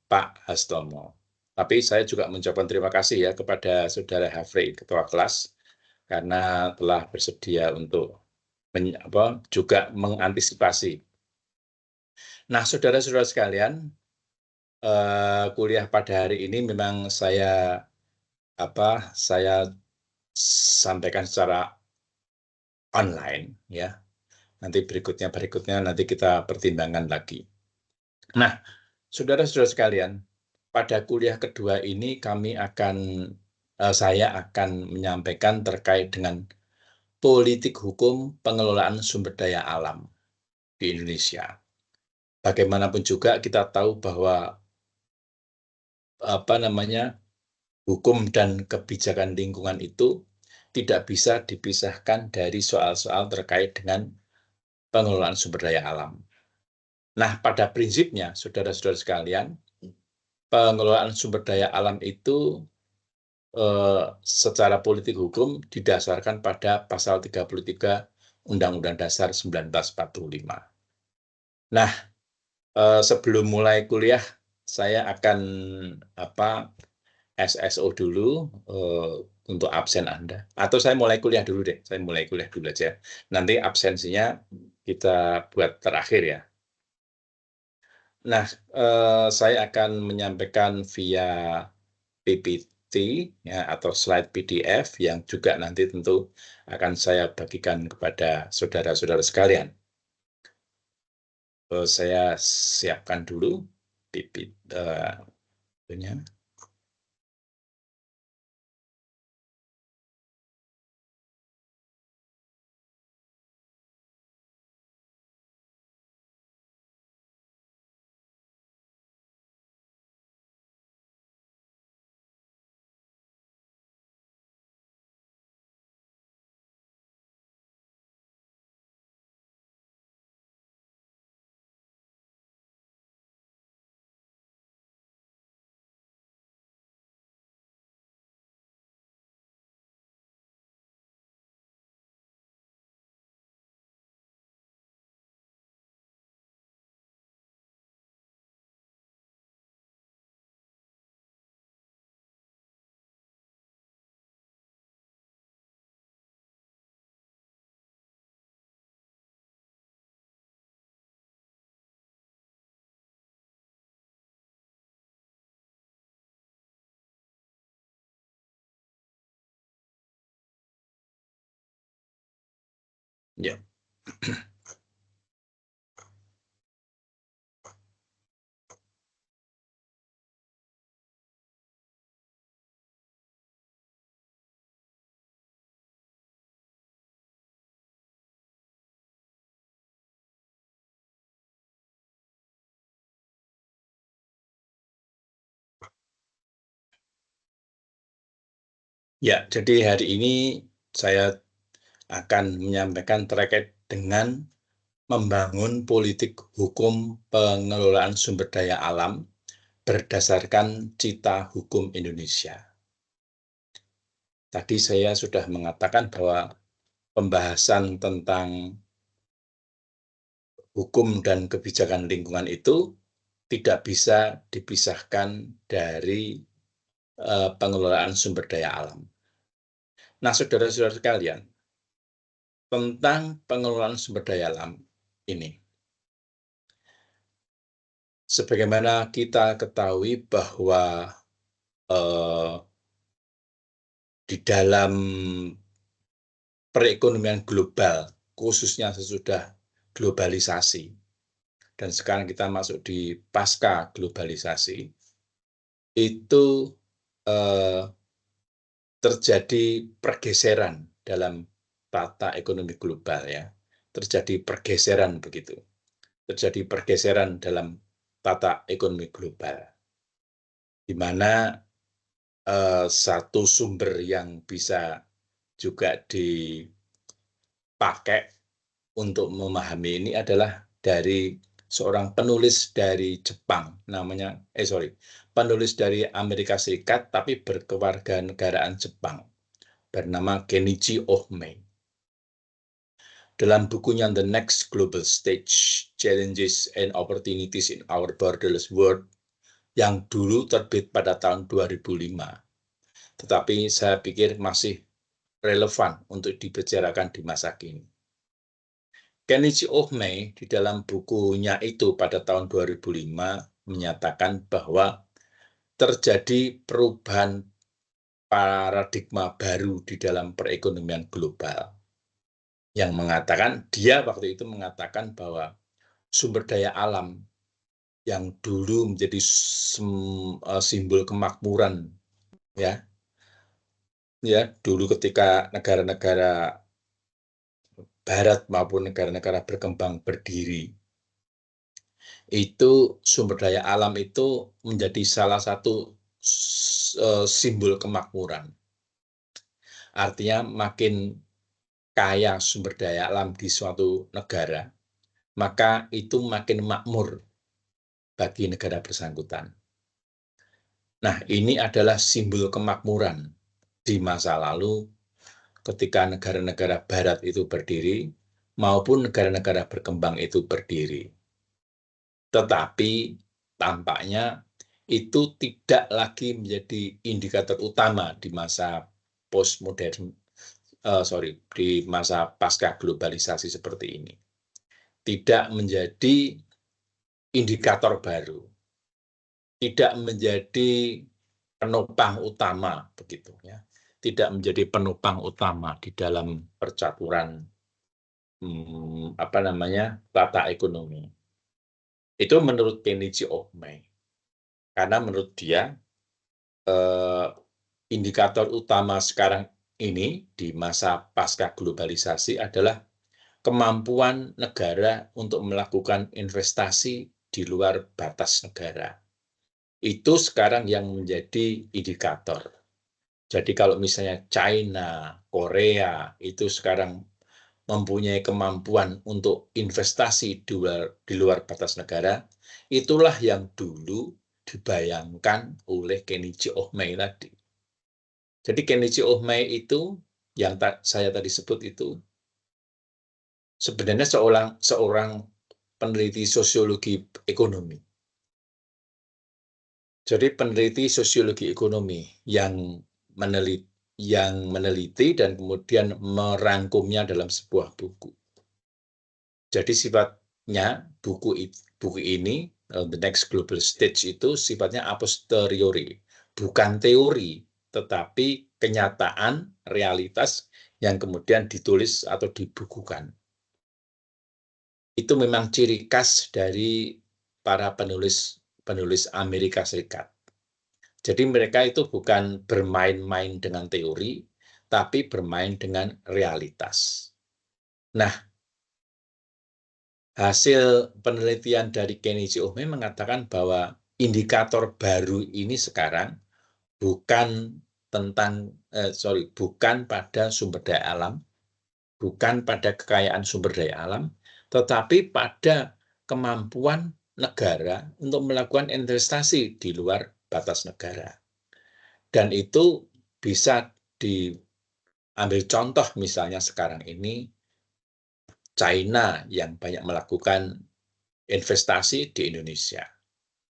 Pak Hastomo. Tapi saya juga mengucapkan terima kasih ya kepada Saudara Hafri, Ketua kelas, karena telah bersedia untuk juga mengantisipasi. Nah, saudara-saudara sekalian, kuliah pada hari ini memang saya sampaikan secara online ya. Nanti berikutnya nanti kita pertimbangkan lagi. Nah, saudara-saudara sekalian, pada kuliah kedua ini saya akan menyampaikan terkait dengan politik hukum pengelolaan sumber daya alam di Indonesia. Bagaimanapun juga kita tahu bahwa hukum dan kebijakan lingkungan itu tidak bisa dipisahkan dari soal-soal terkait dengan pengelolaan sumber daya alam. Nah, pada prinsipnya, saudara-saudara sekalian, pengelolaan sumber daya alam itu secara politik hukum didasarkan pada pasal 33 Undang-Undang Dasar 1945. Nah, sebelum mulai kuliah, saya akan SSO dulu untuk absen Anda. Atau saya mulai kuliah dulu deh, saya mulai kuliah dulu aja. Nanti absensinya kita buat terakhir ya. Nah, saya akan menyampaikan via PPT ya, atau slide PDF yang juga nanti tentu akan saya bagikan kepada saudara-saudara sekalian. Saya siapkan dulu PPT-nya. Ya. Ya, jadi hari ini saya akan menyampaikan terkait dengan membangun politik hukum pengelolaan sumber daya alam berdasarkan Cita Hukum Indonesia. Tadi saya sudah mengatakan bahwa pembahasan tentang hukum dan kebijakan lingkungan itu tidak bisa dipisahkan dari pengelolaan sumber daya alam. Nah, saudara-saudara sekalian, tentang pengelolaan sumber daya alam ini, sebagaimana kita ketahui bahwa di dalam perekonomian global, khususnya sesudah globalisasi, dan sekarang kita masuk di pasca globalisasi, itu terjadi pergeseran dalam tata ekonomi global ya. Terjadi pergeseran begitu. Terjadi pergeseran dalam tata ekonomi global. Di mana satu sumber yang bisa juga dipakai untuk memahami ini adalah dari seorang penulis dari Jepang, penulis dari Amerika Serikat tapi berkewarganegaraan Jepang, bernama Kenichi Ohmae. Dalam bukunya The Next Global Stage, Challenges and Opportunities in Our Borderless World, yang dulu terbit pada tahun 2005, tetapi saya pikir masih relevan untuk dibicarakan di masa kini. Kenichi Ohmae di dalam bukunya itu pada tahun 2005 menyatakan bahwa terjadi perubahan paradigma baru di dalam perekonomian global, yang mengatakan, dia waktu itu mengatakan bahwa sumber daya alam yang dulu menjadi simbol kemakmuran, ya dulu ketika negara-negara Barat maupun negara-negara berkembang berdiri, itu sumber daya alam itu menjadi salah satu simbol kemakmuran. Artinya makin kaya sumber daya alam di suatu negara, maka itu makin makmur bagi negara bersangkutan. Nah, ini adalah simbol kemakmuran di masa lalu ketika negara-negara Barat itu berdiri maupun negara-negara berkembang itu berdiri. Tetapi tampaknya itu tidak lagi menjadi indikator utama di masa postmodern, di masa pasca globalisasi seperti ini. Tidak menjadi indikator baru, tidak menjadi penopang utama, begitu ya. Tidak menjadi penopang utama di dalam percaturan tata ekonomi. Itu menurut Kenichi Ohmae. Karena menurut dia indikator utama sekarang ini di masa pasca globalisasi adalah kemampuan negara untuk melakukan investasi di luar batas negara. Itu sekarang yang menjadi indikator. Jadi kalau misalnya China, Korea itu sekarang mempunyai kemampuan untuk investasi di luar batas negara, itulah yang dulu dibayangkan oleh Kenichi Ohmae tadi. Jadi Kenichi Ohmae itu yang saya tadi sebut itu sebenarnya seorang peneliti sosiologi ekonomi. Jadi peneliti sosiologi ekonomi yang meneliti dan kemudian merangkumnya dalam sebuah buku. Jadi sifatnya buku ini, The Next Global Stage itu sifatnya a posteriori, bukan teori, tetapi kenyataan, realitas yang kemudian ditulis atau dibukukan. Itu memang ciri khas dari para penulis Amerika Serikat. Jadi mereka itu bukan bermain-main dengan teori, tapi bermain dengan realitas. Nah, hasil penelitian dari Kenichi Ohmae mengatakan bahwa indikator baru ini sekarang bukan pada sumber daya alam, bukan pada kekayaan sumber daya alam, tetapi pada kemampuan negara untuk melakukan investasi di luar batas negara. Dan itu bisa diambil contoh misalnya sekarang ini China yang banyak melakukan investasi di Indonesia,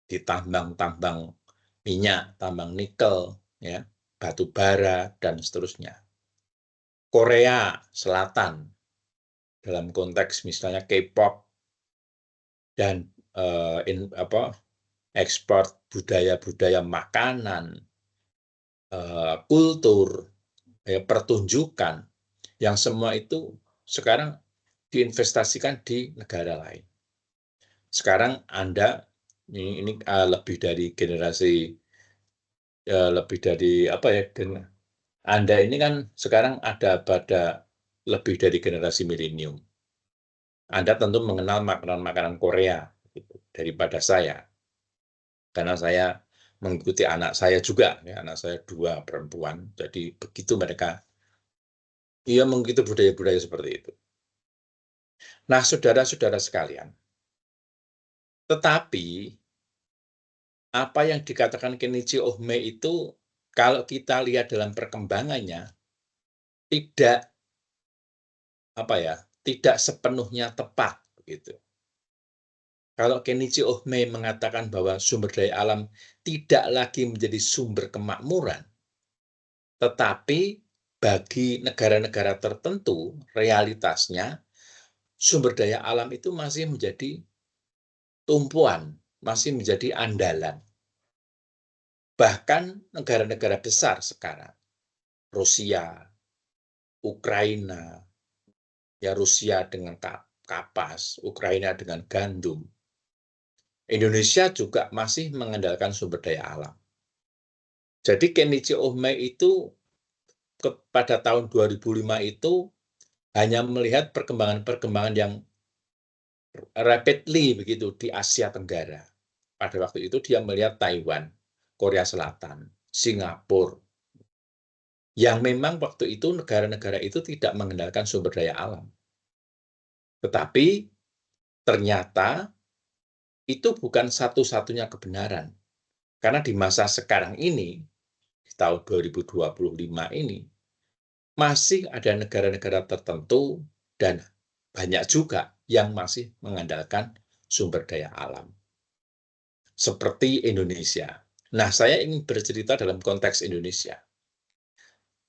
di tambang-tambang minyak, tambang nikel, ya, batu bara, dan seterusnya. Korea Selatan, dalam konteks misalnya K-pop, dan ekspor budaya-budaya makanan, kultur, pertunjukan, yang semua itu sekarang diinvestasikan di negara lain. Sekarang Anda ini lebih dari generasi Anda ini kan sekarang ada pada lebih dari generasi milenium. Anda tentu mengenal makanan-makanan Korea daripada saya, karena saya mengikuti anak saya juga, ya, anak saya 2 perempuan, jadi begitu mereka mengikuti budaya-budaya seperti itu. Nah, saudara-saudara sekalian, tetapi apa yang dikatakan Kenichi Ohmae itu kalau kita lihat dalam perkembangannya tidak tidak sepenuhnya tepat begitu. Kalau Kenichi Ohmae mengatakan bahwa sumber daya alam tidak lagi menjadi sumber kemakmuran, tetapi bagi negara-negara tertentu, realitasnya sumber daya alam itu masih menjadi tumpuan, masih menjadi andalan. Bahkan negara-negara besar sekarang, Rusia, Ukraina, ya Rusia dengan kapas, Ukraina dengan gandum. Indonesia juga masih mengandalkan sumber daya alam. Jadi Kenichi Ohmae itu pada tahun 2005 itu hanya melihat perkembangan-perkembangan yang rapidly begitu di Asia Tenggara. Pada waktu itu dia melihat Taiwan, Korea Selatan, Singapura, yang memang waktu itu negara-negara itu tidak mengandalkan sumber daya alam. Tetapi ternyata itu bukan satu-satunya kebenaran. Karena di masa sekarang ini, di tahun 2025 ini, masih ada negara-negara tertentu dan banyak juga yang masih mengandalkan sumber daya alam. Seperti Indonesia. Nah, saya ingin bercerita dalam konteks Indonesia.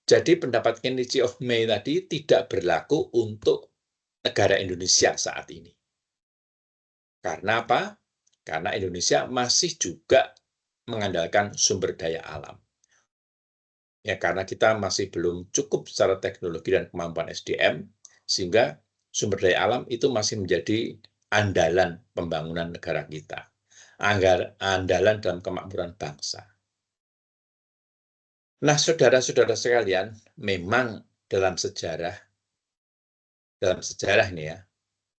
Jadi pendapat Kenichi Ohmae tadi tidak berlaku untuk negara Indonesia saat ini. Karena apa? Karena Indonesia masih juga mengandalkan sumber daya alam. Ya, karena kita masih belum cukup secara teknologi dan kemampuan SDM, sehingga sumber daya alam itu masih menjadi andalan pembangunan negara kita. Andalan dalam kemakmuran bangsa. Nah, saudara-saudara sekalian, memang dalam sejarah ini ya,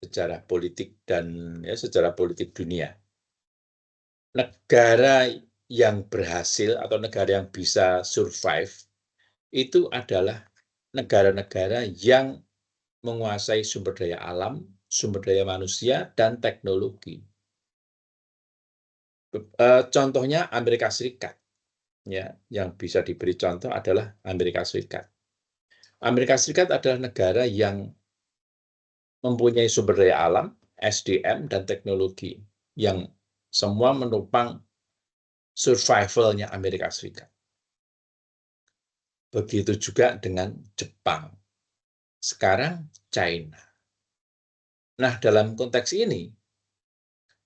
sejarah politik dan ya sejarah politik dunia, negara yang berhasil atau negara yang bisa survive itu adalah negara-negara yang menguasai sumber daya alam, sumber daya manusia, dan teknologi. Contohnya Amerika Serikat. Ya, yang bisa diberi contoh adalah Amerika Serikat. Amerika Serikat adalah negara yang mempunyai sumber daya alam, SDM, dan teknologi yang semua menopang survival-nya Amerika Serikat. Begitu juga dengan Jepang. Sekarang China. Nah, dalam konteks ini,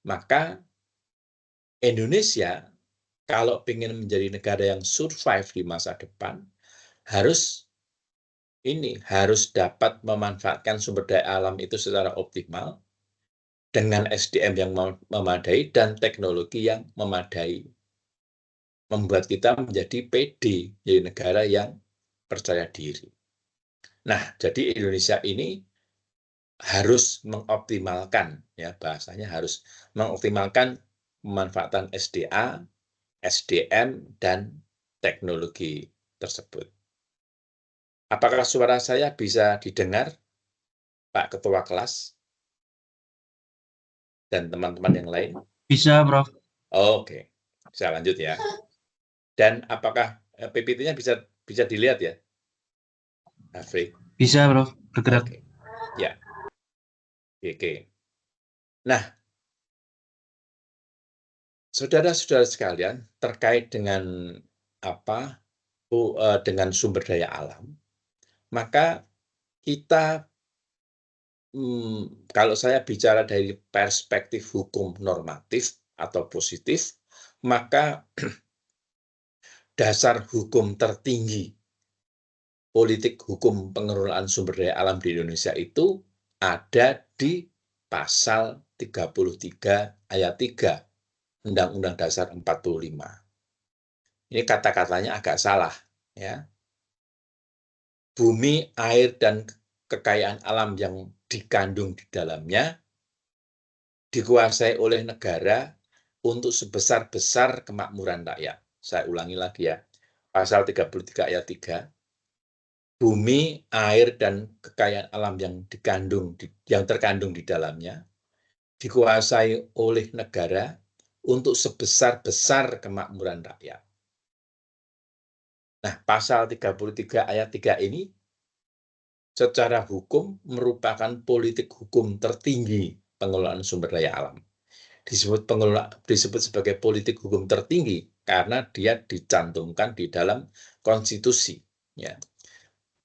maka Indonesia kalau ingin menjadi negara yang survive di masa depan, harus dapat memanfaatkan sumber daya alam itu secara optimal dengan SDM yang memadai dan teknologi yang memadai. Membuat kita menjadi PD, jadi negara yang percaya diri. Nah, jadi Indonesia ini harus mengoptimalkan, ya bahasanya harus mengoptimalkan pemanfaatan SDA, SDM, dan teknologi tersebut. Apakah suara saya bisa didengar, Pak Ketua Kelas, dan teman-teman yang lain? Bisa, Prof. Oke, saya lanjut ya. Dan apakah PPT-nya bisa dilihat ya, Afri? Bisa, Prof. Bergerak. Oke, ya. Oke. Nah, saudara-saudara sekalian, terkait dengan dengan sumber daya alam, maka kita kalau saya bicara dari perspektif hukum normatif atau positif, maka dasar hukum tertinggi politik hukum pengelolaan sumber daya alam di Indonesia itu ada di pasal 33 ayat 3 Undang-Undang Dasar 45. Ini kata-katanya agak salah, ya. Bumi, air, dan kekayaan alam yang dikandung di dalamnya dikuasai oleh negara untuk sebesar-besar kemakmuran rakyat. Saya ulangi lagi ya. Pasal 33 ayat 3. Bumi, air, dan kekayaan alam yang terkandung di dalamnya dikuasai oleh negara untuk sebesar-besar kemakmuran rakyat. Nah, pasal 33 ayat 3 ini secara hukum merupakan politik hukum tertinggi pengelolaan sumber daya alam. disebut sebagai politik hukum tertinggi karena dia dicantumkan di dalam konstitusi. Ya.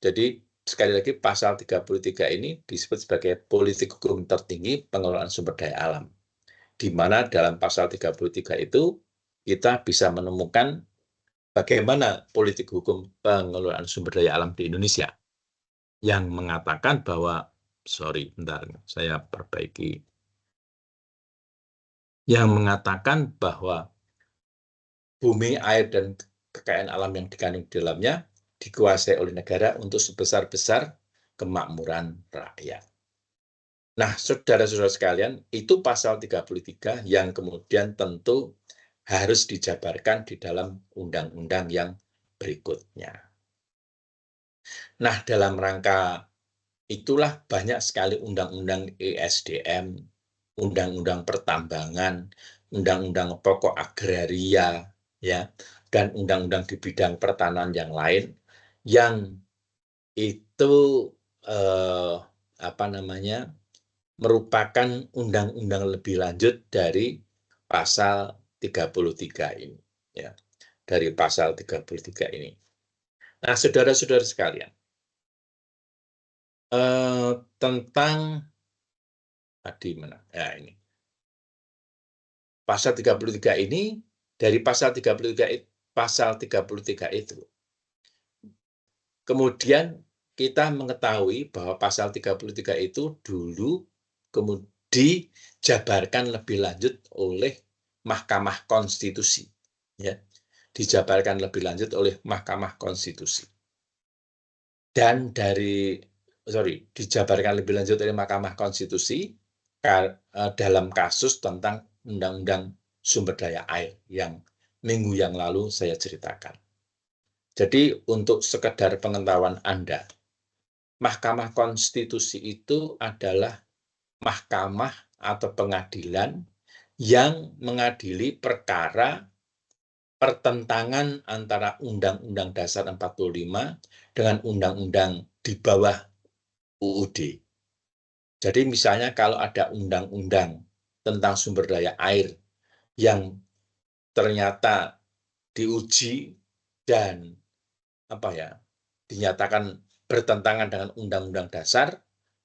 Jadi sekali lagi pasal 33 ini disebut sebagai politik hukum tertinggi pengelolaan sumber daya alam. Di mana dalam pasal 33 itu kita bisa menemukan bagaimana politik hukum pengelolaan sumber daya alam di Indonesia yang mengatakan bahwa, bentar, saya perbaiki, yang mengatakan bahwa bumi, air, dan kekayaan alam yang dikandung di dalamnya dikuasai oleh negara untuk sebesar-besar kemakmuran rakyat. Nah, saudara-saudara sekalian, itu pasal 33 yang kemudian tentu harus dijabarkan di dalam undang-undang yang berikutnya. Nah, dalam rangka itulah banyak sekali undang-undang ESDM, undang-undang pertambangan, undang-undang pokok agraria, ya, dan undang-undang di bidang pertanahan yang lain yang itu merupakan undang-undang lebih lanjut dari pasal 33 ini, ya, dari pasal 33 ini. Nah, saudara-saudara sekalian, tentang tadi mana? Ya, ini. Pasal 33 ini, dari pasal 33 itu, kemudian kita mengetahui bahwa pasal 33 itu dulu kemudian dijabarkan lebih lanjut oleh Mahkamah Konstitusi, ya, dijabarkan lebih lanjut oleh Mahkamah Konstitusi. Dan dijabarkan lebih lanjut oleh Mahkamah Konstitusi dalam kasus tentang Undang-Undang Sumber Daya Air yang minggu yang lalu saya ceritakan. Jadi untuk sekedar pengetahuan Anda, Mahkamah Konstitusi itu adalah mahkamah atau pengadilan yang mengadili perkara pertentangan antara Undang-Undang Dasar 45 dengan undang-undang di bawah UUD. Jadi misalnya kalau ada undang-undang tentang sumber daya air yang ternyata diuji dan dinyatakan bertentangan dengan undang-undang dasar,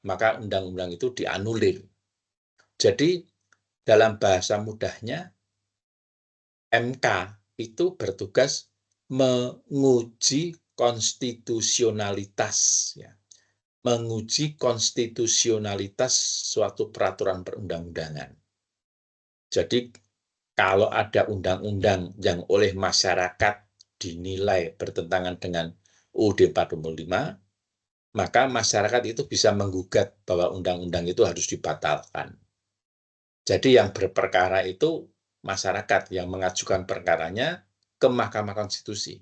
maka undang-undang itu dianulir. Jadi dalam bahasa mudahnya, MK itu bertugas menguji konstitusionalitas, ya, menguji konstitusionalitas suatu peraturan perundang-undangan. Jadi kalau ada undang-undang yang oleh masyarakat dinilai bertentangan dengan UUD 45, maka masyarakat itu bisa menggugat bahwa undang-undang itu harus dibatalkan. Jadi yang berperkara itu masyarakat yang mengajukan perkaranya ke Mahkamah Konstitusi.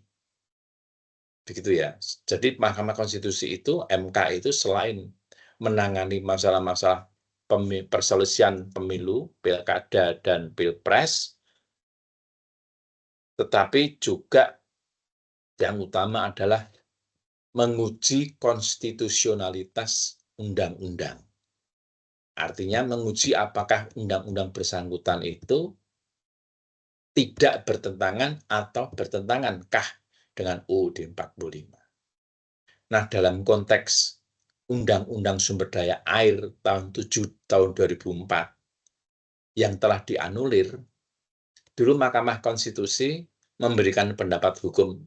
Begitu ya. Jadi Mahkamah Konstitusi itu, MK itu selain menangani masalah-masalah perselisihan pemilu, pilkada, dan pilpres, tetapi juga yang utama adalah menguji konstitusionalitas undang-undang. Artinya menguji apakah undang-undang bersangkutan itu tidak bertentangan atau bertentangankah dengan UUD 45. Nah, dalam konteks Undang-Undang Sumber Daya Air tahun 7 tahun 2004 yang telah dianulir, dulu Mahkamah Konstitusi memberikan pendapat hukum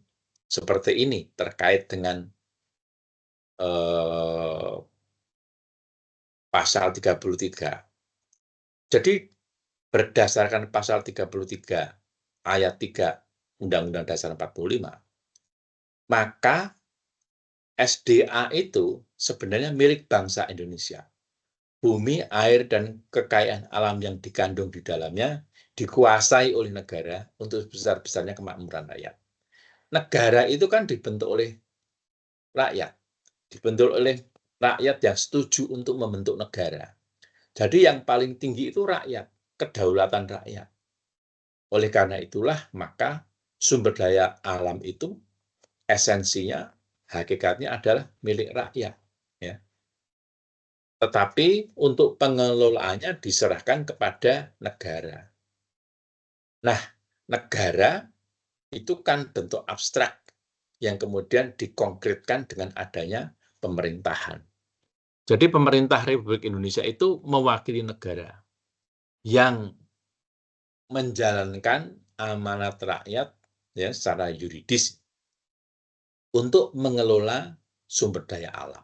seperti ini terkait dengan pasal 33. Jadi berdasarkan pasal 33 ayat 3 Undang-Undang Dasar 45, maka SDA itu sebenarnya milik bangsa Indonesia. Bumi, air, dan kekayaan alam yang dikandung di dalamnya dikuasai oleh negara untuk sebesar-besarnya kemakmuran rakyat. Negara itu kan dibentuk oleh rakyat, dibentuk oleh rakyat yang setuju untuk membentuk negara. Jadi yang paling tinggi itu rakyat, kedaulatan rakyat. Oleh karena itulah, maka sumber daya alam itu esensinya, hakikatnya adalah milik rakyat. Ya. tetapi untuk pengelolaannya diserahkan kepada negara. Nah, negara itu kan bentuk abstrak yang kemudian dikonkretkan dengan adanya pemerintahan. Jadi pemerintah Republik Indonesia itu mewakili negara yang menjalankan amanat rakyat ya secara yuridis untuk mengelola sumber daya alam.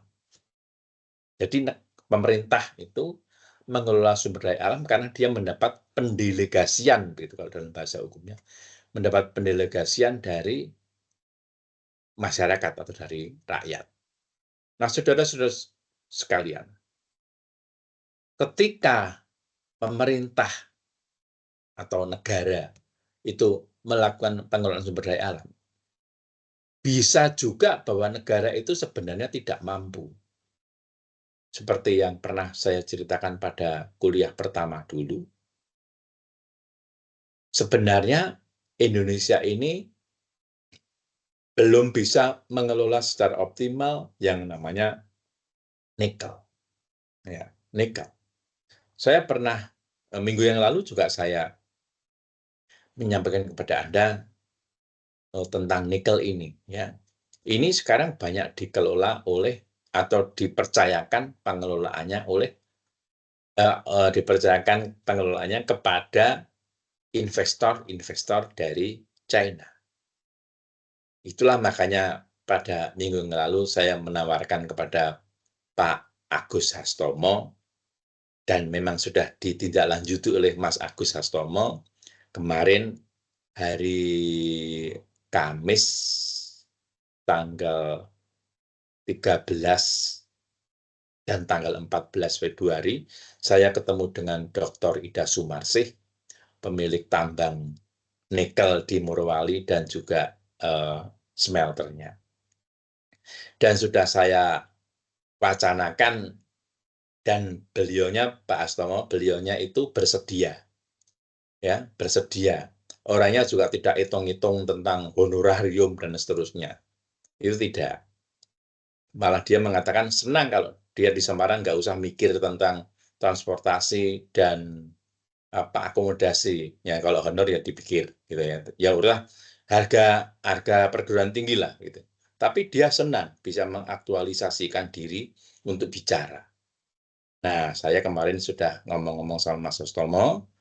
Jadi pemerintah itu mengelola sumber daya alam karena dia mendapat pendelegasian, begitu kalau dalam bahasa hukumnya, mendapat pendelegasian dari masyarakat atau dari rakyat. Nah, saudara-saudara sekalian, ketika pemerintah atau negara itu melakukan pengelolaan sumber daya alam, bisa juga bahwa negara itu sebenarnya tidak mampu. Seperti yang pernah saya ceritakan pada kuliah pertama dulu, sebenarnya Indonesia ini belum bisa mengelola secara optimal yang namanya nikel. Ya, nikel. Saya pernah minggu yang lalu juga saya menyampaikan kepada Anda tentang nikel ini. Ya, ini sekarang banyak dikelola oleh atau dipercayakan pengelolaannya oleh dipercayakan pengelolaannya kepada investor-investor dari China. Itulah makanya pada minggu yang lalu saya menawarkan kepada Pak Agus Hastomo, dan memang sudah ditindaklanjuti oleh Mas Agus Hastomo, kemarin hari Kamis tanggal 13 dan tanggal 14 Februari, saya ketemu dengan Dr. Ida Sumarsih, pemilik tambang nikel di Morowali dan juga smelternya. Dan sudah saya wacanakan, dan beliaunya, Pak Hastomo, beliaunya itu bersedia. Ya, bersedia. Orangnya juga tidak hitung-hitung tentang honorarium dan seterusnya. Itu tidak. Malah dia mengatakan senang kalau dia di Semarang nggak usah mikir tentang transportasi dan akomodasi. Ya, kalau honor ya dipikir gitu ya. Ya udah harga perguruan tinggi lah gitu. Tapi dia senang bisa mengaktualisasikan diri untuk bicara. Nah, saya kemarin sudah ngomong-ngomong sama Mas Hastomo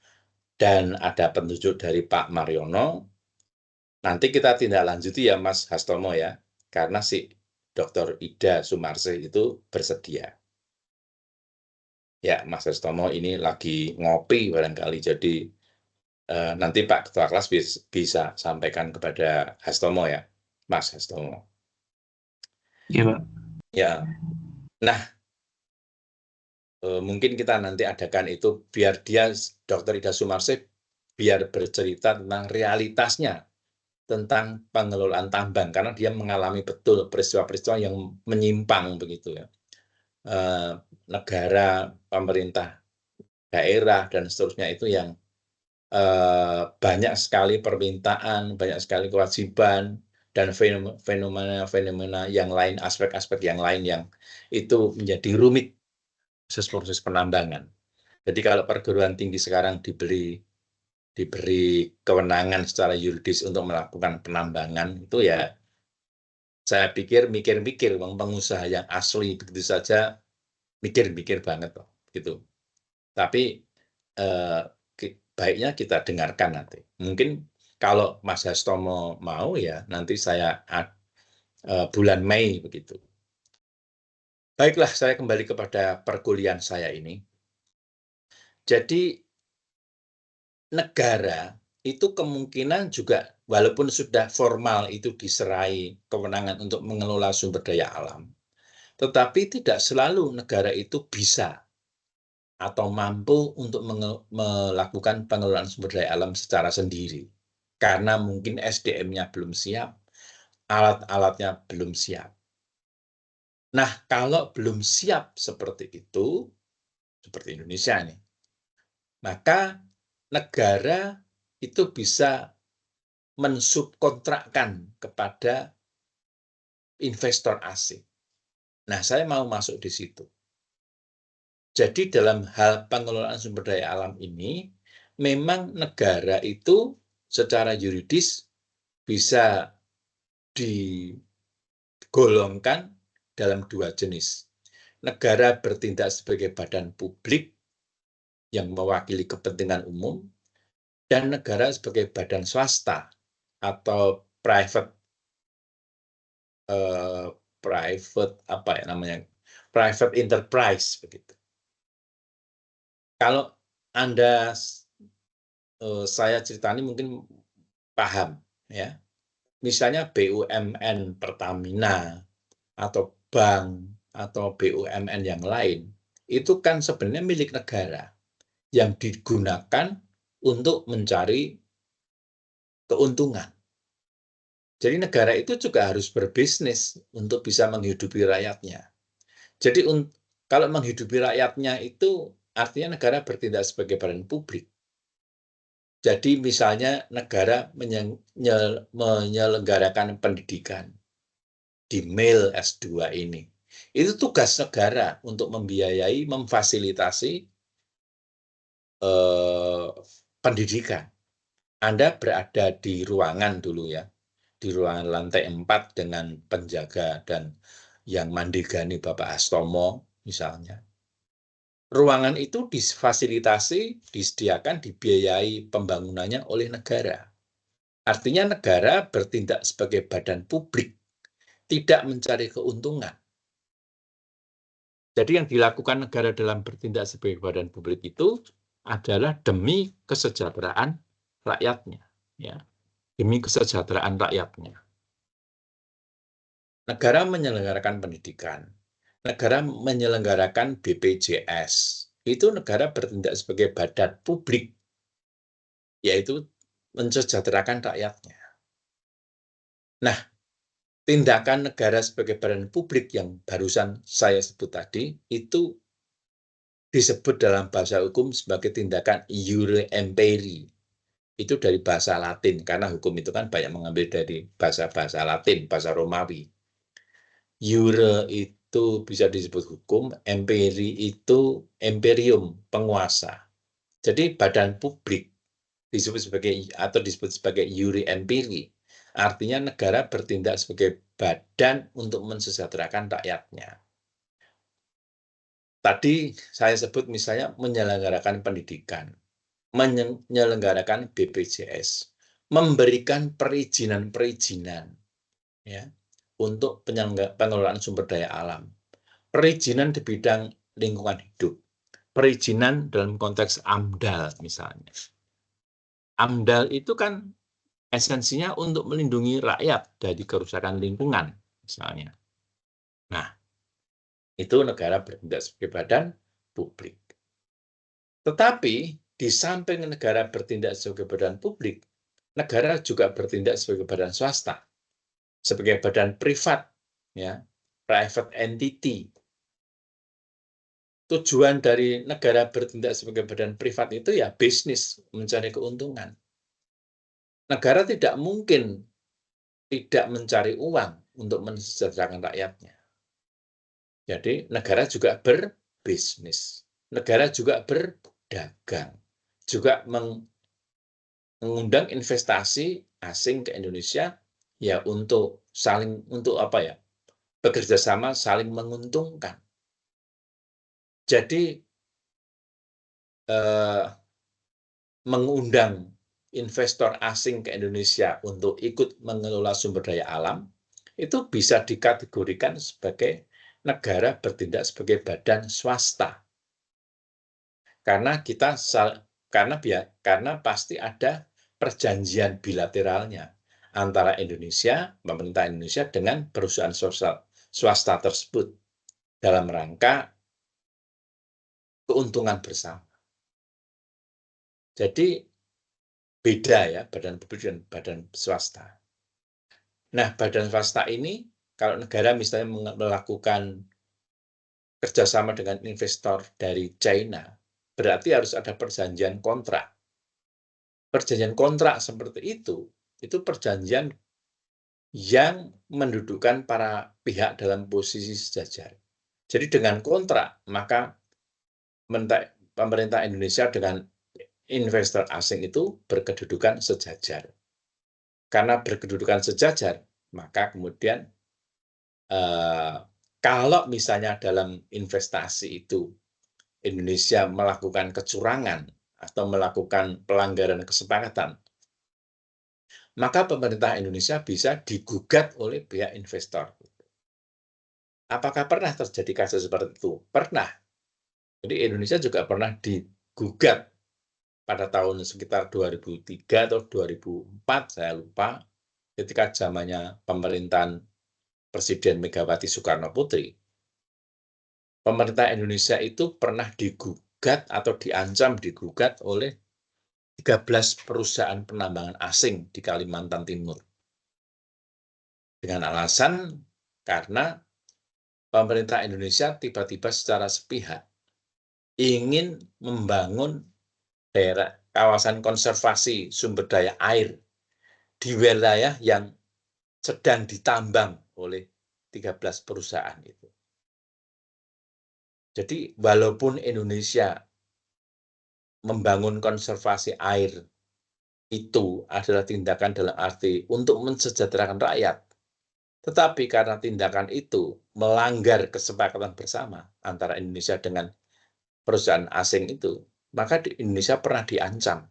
dan ada petunjuk dari Pak Mariono. Nanti kita tindak lanjuti ya Mas Hastomo ya, karena si Dr. Ida Sumarsih itu bersedia. Ya, Mas Hastomo ini lagi ngopi barangkali, jadi nanti Pak Ketua Kelas bisa sampaikan kepada Hastomo ya, Mas Hastomo. Iya, Pak. Ya, nah mungkin kita nanti adakan itu biar dia, Dr. Ida Sumarsih, biar bercerita tentang realitasnya tentang pengelolaan tambang, karena dia mengalami betul peristiwa-peristiwa yang menyimpang begitu ya. Negara, pemerintah daerah, dan seterusnya itu yang banyak sekali permintaan, banyak sekali kewajiban, dan fenomena-fenomena yang lain, aspek-aspek yang lain yang itu menjadi rumit proses penambangan. Jadi kalau perguruan tinggi sekarang diberi kewenangan secara yuridis untuk melakukan penambangan, itu ya saya pikir mikir-mikir, pengusaha yang asli begitu saja mikir-mikir banget loh, gitu. Tapi baiknya kita dengarkan nanti. Mungkin kalau Mas Hastomo mau ya nanti saya bulan Mei begitu. Baiklah, saya kembali kepada perkuliahan saya ini. Jadi negara itu kemungkinan juga walaupun sudah formal itu diserai kewenangan untuk mengelola sumber daya alam, tetapi tidak selalu negara itu bisa atau mampu untuk melakukan pengelolaan sumber daya alam secara sendiri. Karena mungkin SDM-nya belum siap, alat-alatnya belum siap. Nah, kalau belum siap seperti itu, seperti Indonesia nih, maka negara itu bisa mensubkontrakkan kepada investor asing. Nah, saya mau masuk di situ. Jadi dalam hal pengelolaan sumber daya alam ini, memang negara itu secara yuridis bisa digolongkan dalam dua jenis. Negara bertindak sebagai badan publik yang mewakili kepentingan umum, dan negara sebagai badan swasta atau private private enterprise begitu. Kalau Anda saya ceritani mungkin paham ya. Misalnya BUMN Pertamina atau bank atau BUMN yang lain itu kan sebenarnya milik negara yang digunakan untuk mencari keuntungan. Jadi negara itu juga harus berbisnis untuk bisa menghidupi rakyatnya. Jadi kalau menghidupi rakyatnya itu artinya negara bertindak sebagai badan publik. Jadi misalnya negara menyelenggarakan pendidikan di MIL S2 ini. Itu tugas negara untuk membiayai, memfasilitasi pendidikan. Anda berada di ruangan dulu ya, di ruangan lantai 4 dengan penjaga dan yang mandigani Bapak Astomo misalnya. Ruangan itu difasilitasi, disediakan, dibiayai pembangunannya oleh negara. Artinya negara bertindak sebagai badan publik, tidak mencari keuntungan. Jadi yang dilakukan negara dalam bertindak sebagai badan publik itu adalah demi kesejahteraan rakyatnya, ya, demi kesejahteraan rakyatnya. Negara menyelenggarakan pendidikan, negara menyelenggarakan BPJS, itu negara bertindak sebagai badan publik, yaitu mensejahterakan rakyatnya. Nah, tindakan negara sebagai badan publik yang barusan saya sebut tadi, itu disebut dalam bahasa hukum sebagai tindakan iure imperi. Itu dari bahasa Latin, karena hukum itu kan banyak mengambil dari bahasa-bahasa Latin, bahasa Romawi. Iure itu bisa disebut hukum, imperi itu imperium, penguasa. Jadi badan publik disebut sebagai iure imperi. Artinya negara bertindak sebagai badan untuk mensejahterakan rakyatnya. Tadi saya sebut misalnya menyelenggarakan pendidikan, menyelenggarakan BPJS, memberikan perizinan-perizinan ya, untuk pengelolaan sumber daya alam, perizinan di bidang lingkungan hidup, perizinan dalam konteks AMDAL misalnya. AMDAL itu kan esensinya untuk melindungi rakyat dari kerusakan lingkungan misalnya. Nah, itu negara bertindak sebagai badan publik. Tetapi di samping negara bertindak sebagai badan publik, negara juga bertindak sebagai badan swasta, sebagai badan privat, ya, private entity. Tujuan dari negara bertindak sebagai badan privat itu ya bisnis, mencari keuntungan. Negara tidak mungkin tidak mencari uang untuk mensejahterakan rakyatnya. Jadi negara juga berbisnis, negara juga berdagang, juga mengundang investasi asing ke Indonesia ya untuk bekerja sama saling menguntungkan. Jadi mengundang investor asing ke Indonesia untuk ikut mengelola sumber daya alam itu bisa dikategorikan sebagai negara bertindak sebagai badan swasta. Karena pasti ada perjanjian bilateralnya antara pemerintah Indonesia dengan perusahaan swasta tersebut dalam rangka keuntungan bersama. Jadi beda ya badan publik dan badan swasta. Nah, badan swasta ini kalau negara misalnya melakukan kerjasama dengan investor dari China, berarti harus ada perjanjian kontrak. Perjanjian kontrak seperti itu perjanjian yang mendudukkan para pihak dalam posisi sejajar. Jadi dengan kontrak, maka pemerintah Indonesia dengan investor asing itu berkedudukan sejajar. Karena berkedudukan sejajar, maka kemudian kalau misalnya dalam investasi itu Indonesia melakukan kecurangan atau melakukan pelanggaran kesepakatan, maka pemerintah Indonesia bisa digugat oleh pihak investor. Apakah pernah terjadi kasus seperti itu? Pernah. Jadi Indonesia juga pernah digugat pada tahun sekitar 2003 atau 2004, saya lupa, ketika zamannya pemerintahan Presiden Megawati Soekarno Putri. Pemerintah Indonesia itu pernah digugat atau diancam digugat oleh 13 perusahaan penambangan asing di Kalimantan Timur. Dengan alasan karena pemerintah Indonesia tiba-tiba secara sepihak ingin membangun daerah kawasan konservasi sumber daya air di wilayah yang sedang ditambang oleh 13 perusahaan itu. Jadi walaupun Indonesia membangun konservasi air itu adalah tindakan dalam arti untuk mensejahterakan rakyat, tetapi karena tindakan itu melanggar kesepakatan bersama antara Indonesia dengan perusahaan asing itu, maka di Indonesia pernah diancam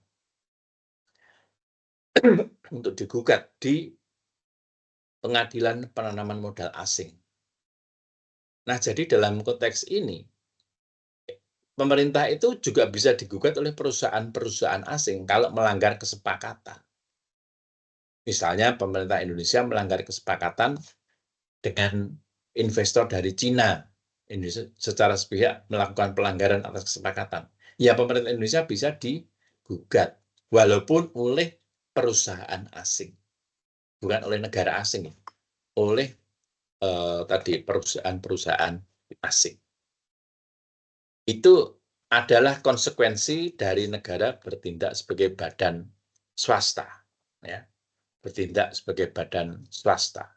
untuk digugat di Pengadilan Penanaman Modal Asing. Nah, jadi dalam konteks ini, pemerintah itu juga bisa digugat oleh perusahaan-perusahaan asing kalau melanggar kesepakatan. Misalnya pemerintah Indonesia melanggar kesepakatan dengan investor dari Cina. Indonesia secara sepihak melakukan pelanggaran atas kesepakatan. Ya, pemerintah Indonesia bisa digugat, walaupun oleh perusahaan asing. Bukan oleh negara asing, oleh tadi perusahaan-perusahaan asing. Itu adalah konsekuensi dari negara bertindak sebagai badan swasta, ya, bertindak sebagai badan swasta.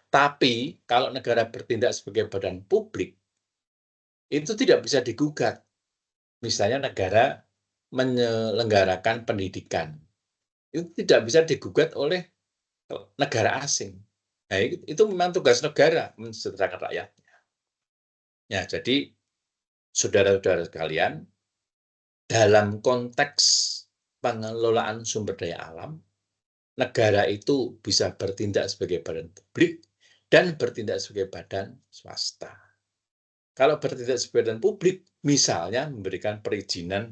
Tapi kalau negara bertindak sebagai badan publik, itu tidak bisa digugat. Misalnya negara menyelenggarakan pendidikan, itu tidak bisa digugat oleh negara asing. Nah, itu memang tugas negara mensejahterakan rakyatnya. Ya, jadi saudara-saudara sekalian, dalam konteks pengelolaan sumber daya alam, negara itu bisa bertindak sebagai badan publik dan bertindak sebagai badan swasta. Kalau bertindak sebagai badan publik, misalnya memberikan perizinan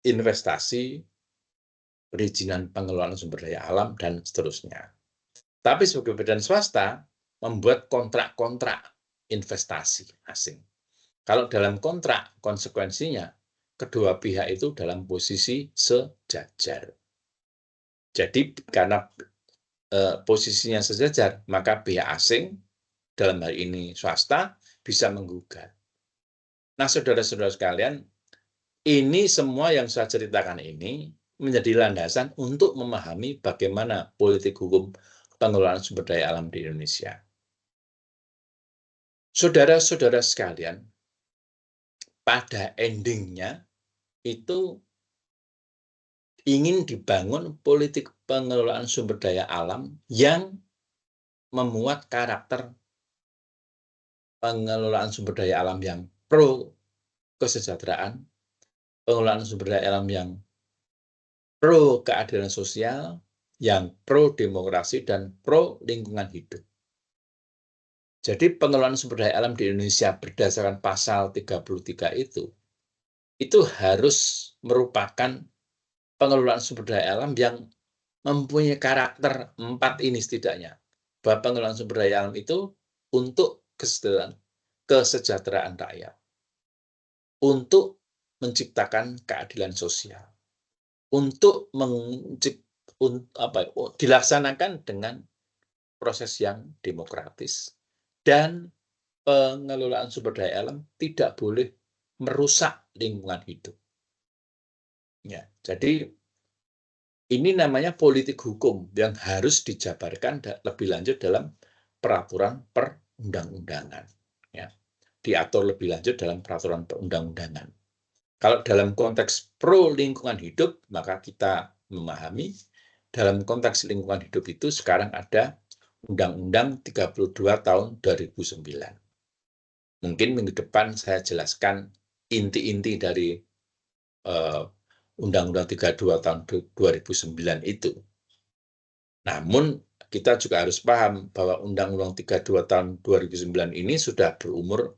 investasi, perizinan pengelolaan sumber daya alam, dan seterusnya. Tapi sebagai badan swasta, membuat kontrak-kontrak investasi asing. Kalau dalam kontrak, konsekuensinya, kedua pihak itu dalam posisi sejajar. Jadi karena posisinya sejajar, maka pihak asing, dalam hal ini swasta, bisa menggugat. Nah, saudara-saudara sekalian, ini semua yang saya ceritakan ini menjadi landasan untuk memahami bagaimana politik hukum pengelolaan sumber daya alam di Indonesia. Saudara-saudara sekalian, pada endingnya itu ingin dibangun politik pengelolaan sumber daya alam yang memuat karakter pengelolaan sumber daya alam yang pro kesejahteraan, pengelolaan sumber daya alam yang pro keadilan sosial, yang pro demokrasi, dan pro lingkungan hidup. Jadi pengelolaan sumber daya alam di Indonesia berdasarkan pasal 33 itu harus merupakan pengelolaan sumber daya alam yang mempunyai karakter 4 ini setidaknya. Bahwa pengelolaan sumber daya alam itu untuk kesejahteraan rakyat, untuk menciptakan keadilan sosial, untuk dilaksanakan dengan proses yang demokratis, dan pengelolaan sumber daya alam tidak boleh merusak lingkungan hidup. Ya, jadi ini namanya politik hukum yang harus dijabarkan lebih lanjut dalam peraturan perundang-undangan. Ya. diatur lebih lanjut dalam peraturan perundang-undangan. Kalau dalam konteks pro lingkungan hidup, maka kita memahami dalam konteks lingkungan hidup itu sekarang ada Undang-Undang 32 tahun 2009. Mungkin minggu depan saya jelaskan inti-inti dari Undang-Undang 32 tahun 2009 itu. Namun kita juga harus paham bahwa Undang-Undang 32 tahun 2009 ini sudah berumur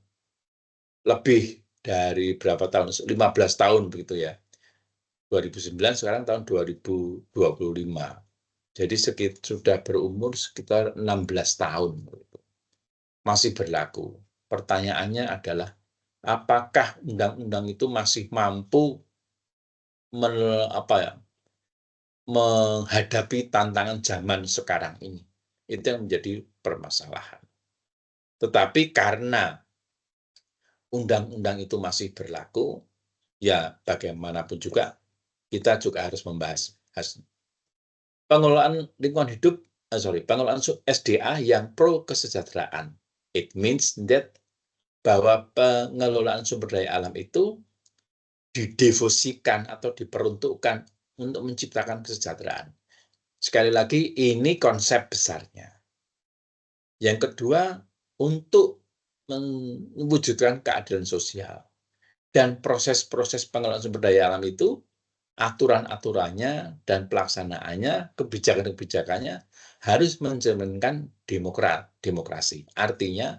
lebih dari berapa tahun? 15 tahun begitu ya. 2009 sekarang tahun 2025. Jadi sudah berumur sekitar 16 tahun. Masih berlaku. Pertanyaannya adalah apakah undang-undang itu masih mampu menghadapi tantangan zaman sekarang ini? Itu yang menjadi permasalahan. Tetapi karena undang-undang itu masih berlaku, ya bagaimanapun juga kita juga harus membahas pengelolaan lingkungan hidup, pengelolaan SDA yang pro kesejahteraan. It means that bahwa pengelolaan sumber daya alam itu didevosikan atau diperuntukkan untuk menciptakan kesejahteraan. Sekali lagi, ini konsep besarnya. Yang kedua, untuk mewujudkan keadilan sosial. Dan proses-proses pengelolaan sumber daya alam itu, aturan-aturannya dan pelaksanaannya, kebijakan-kebijakannya harus mencerminkan demokrasi. Artinya,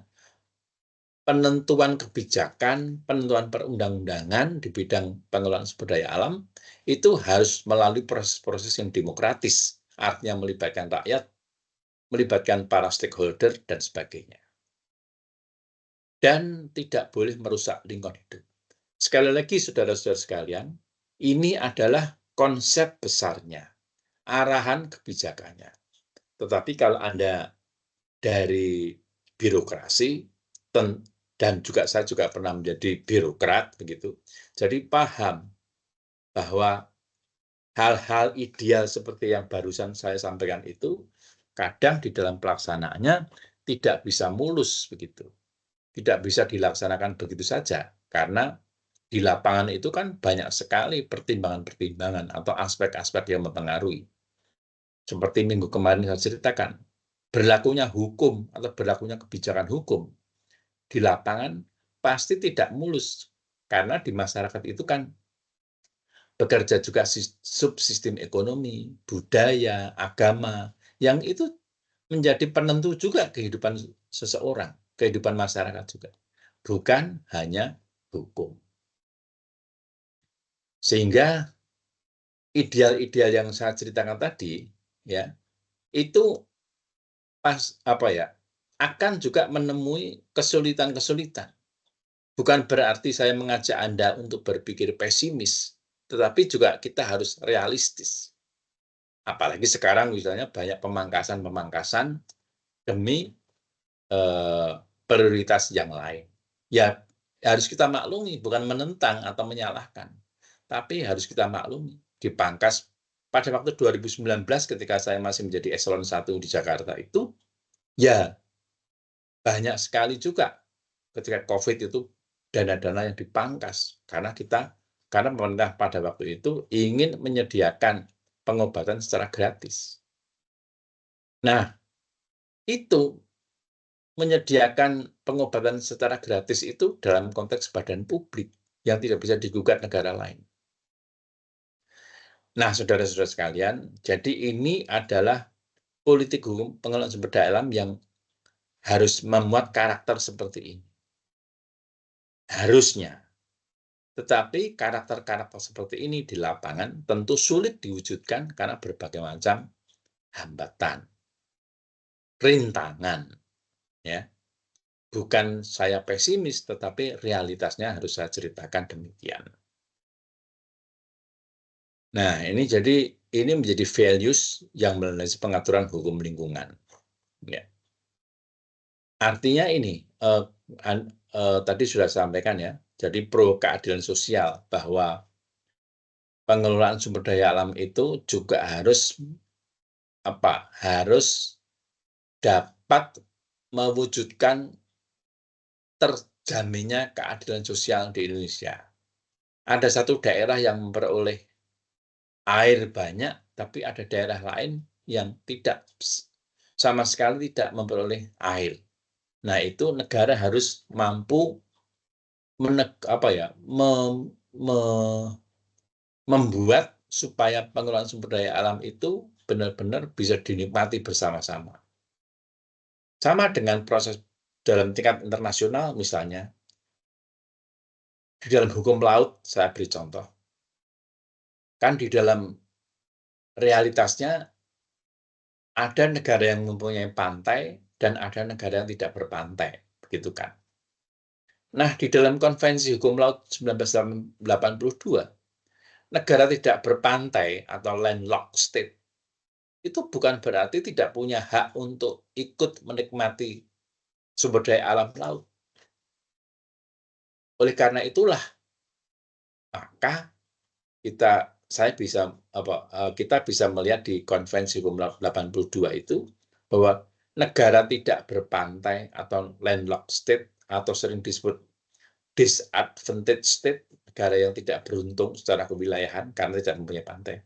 penentuan kebijakan, penentuan perundang-undangan di bidang pengelolaan sumber daya alam itu harus melalui proses-proses yang demokratis, artinya melibatkan rakyat, melibatkan para stakeholder, dan sebagainya. Dan tidak boleh merusak lingkungan hidup. Sekali lagi, saudara-saudara sekalian, ini adalah konsep besarnya, arahan kebijakannya. Tetapi kalau Anda dari birokrasi, dan juga saya juga pernah menjadi birokrat, begitu, jadi paham bahwa hal-hal ideal seperti yang barusan saya sampaikan itu, kadang di dalam pelaksanaannya tidak bisa mulus, begitu. Tidak bisa dilaksanakan begitu saja, karena di lapangan itu kan banyak sekali pertimbangan-pertimbangan atau aspek-aspek yang mempengaruhi. Seperti minggu kemarin saya ceritakan, berlakunya hukum atau berlakunya kebijakan hukum di lapangan pasti tidak mulus, karena di masyarakat itu kan bekerja juga subsistem ekonomi, budaya, agama, yang itu menjadi penentu juga kehidupan seseorang, kehidupan masyarakat juga, bukan hanya hukum. Sehingga ideal-ideal yang saya ceritakan tadi, ya, itu akan juga menemui kesulitan-kesulitan. Bukan berarti saya mengajak Anda untuk berpikir pesimis, tetapi juga kita harus realistis. Apalagi sekarang misalnya banyak pemangkasan-pemangkasan demi prioritas yang lain. Ya harus kita maklumi, bukan menentang atau menyalahkan, tapi harus kita maklumi. Dipangkas pada waktu 2019 ketika saya masih menjadi eselon 1 di Jakarta itu, ya banyak sekali juga ketika COVID itu dana-dana yang dipangkas karena pemerintah pada waktu itu ingin menyediakan pengobatan secara gratis. Nah, itu menyediakan pengobatan secara gratis itu dalam konteks badan publik yang tidak bisa digugat negara lain. Nah, saudara-saudara sekalian, jadi ini adalah politik hukum pengelolaan sumber daya alam yang harus memuat karakter seperti ini. Harusnya. Tetapi karakter-karakter seperti ini di lapangan tentu sulit diwujudkan karena berbagai macam hambatan, rintangan. Ya. Bukan saya pesimis, tetapi realitasnya harus saya ceritakan demikian. Nah, ini menjadi values yang melandasi pengaturan hukum lingkungan. Ya. Artinya ini, tadi sudah saya sampaikan ya, jadi pro keadilan sosial bahwa pengelolaan sumber daya alam itu juga harus dapat mewujudkan terjaminnya keadilan sosial di Indonesia. Ada satu daerah yang memperoleh air banyak, tapi ada daerah lain yang tidak sama sekali tidak memperoleh air. Nah, itu negara harus mampu membuat supaya pengelolaan sumber daya alam itu benar-benar bisa dinikmati bersama-sama. Sama dengan proses dalam tingkat internasional misalnya, di dalam hukum laut, saya beri contoh. Kan di dalam realitasnya ada negara yang mempunyai pantai dan ada negara yang tidak berpantai, begitu kan. Nah, di dalam Konvensi Hukum Laut 1982, negara tidak berpantai atau landlocked state itu bukan berarti tidak punya hak untuk ikut menikmati sumber daya alam laut. Oleh karena itulah, maka kita bisa melihat di Konvensi Hukum Laut 82 itu bahwa negara tidak berpantai atau landlocked state atau sering disebut disadvantaged state, negara yang tidak beruntung secara kewilayahan karena tidak mempunyai pantai,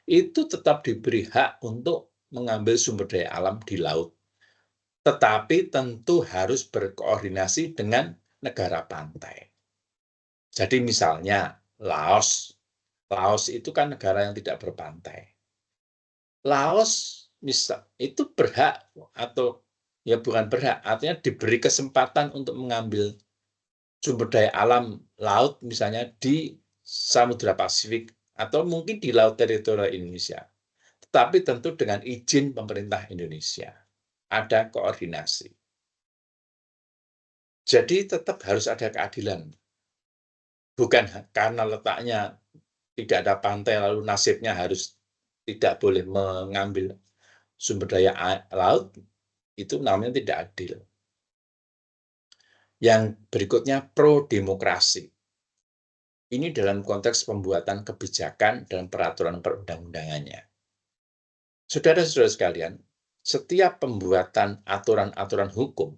itu tetap diberi hak untuk mengambil sumber daya alam di laut. Tetapi tentu harus berkoordinasi dengan negara pantai. Jadi misalnya Laos itu kan negara yang tidak berpantai. Laos itu berhak atau ya bukan berhak, artinya diberi kesempatan untuk mengambil sumber daya alam laut misalnya di Samudra Pasifik atau mungkin di laut teritorial Indonesia. Tetapi tentu dengan izin pemerintah Indonesia. Ada koordinasi. Jadi tetap harus ada keadilan. Bukan karena letaknya tidak ada pantai lalu nasibnya harus tidak boleh mengambil sumber daya laut, itu namanya tidak adil. Yang berikutnya pro-demokrasi. Ini dalam konteks pembuatan kebijakan dan peraturan perundang-undangannya. Saudara-saudara sekalian, setiap pembuatan aturan-aturan hukum,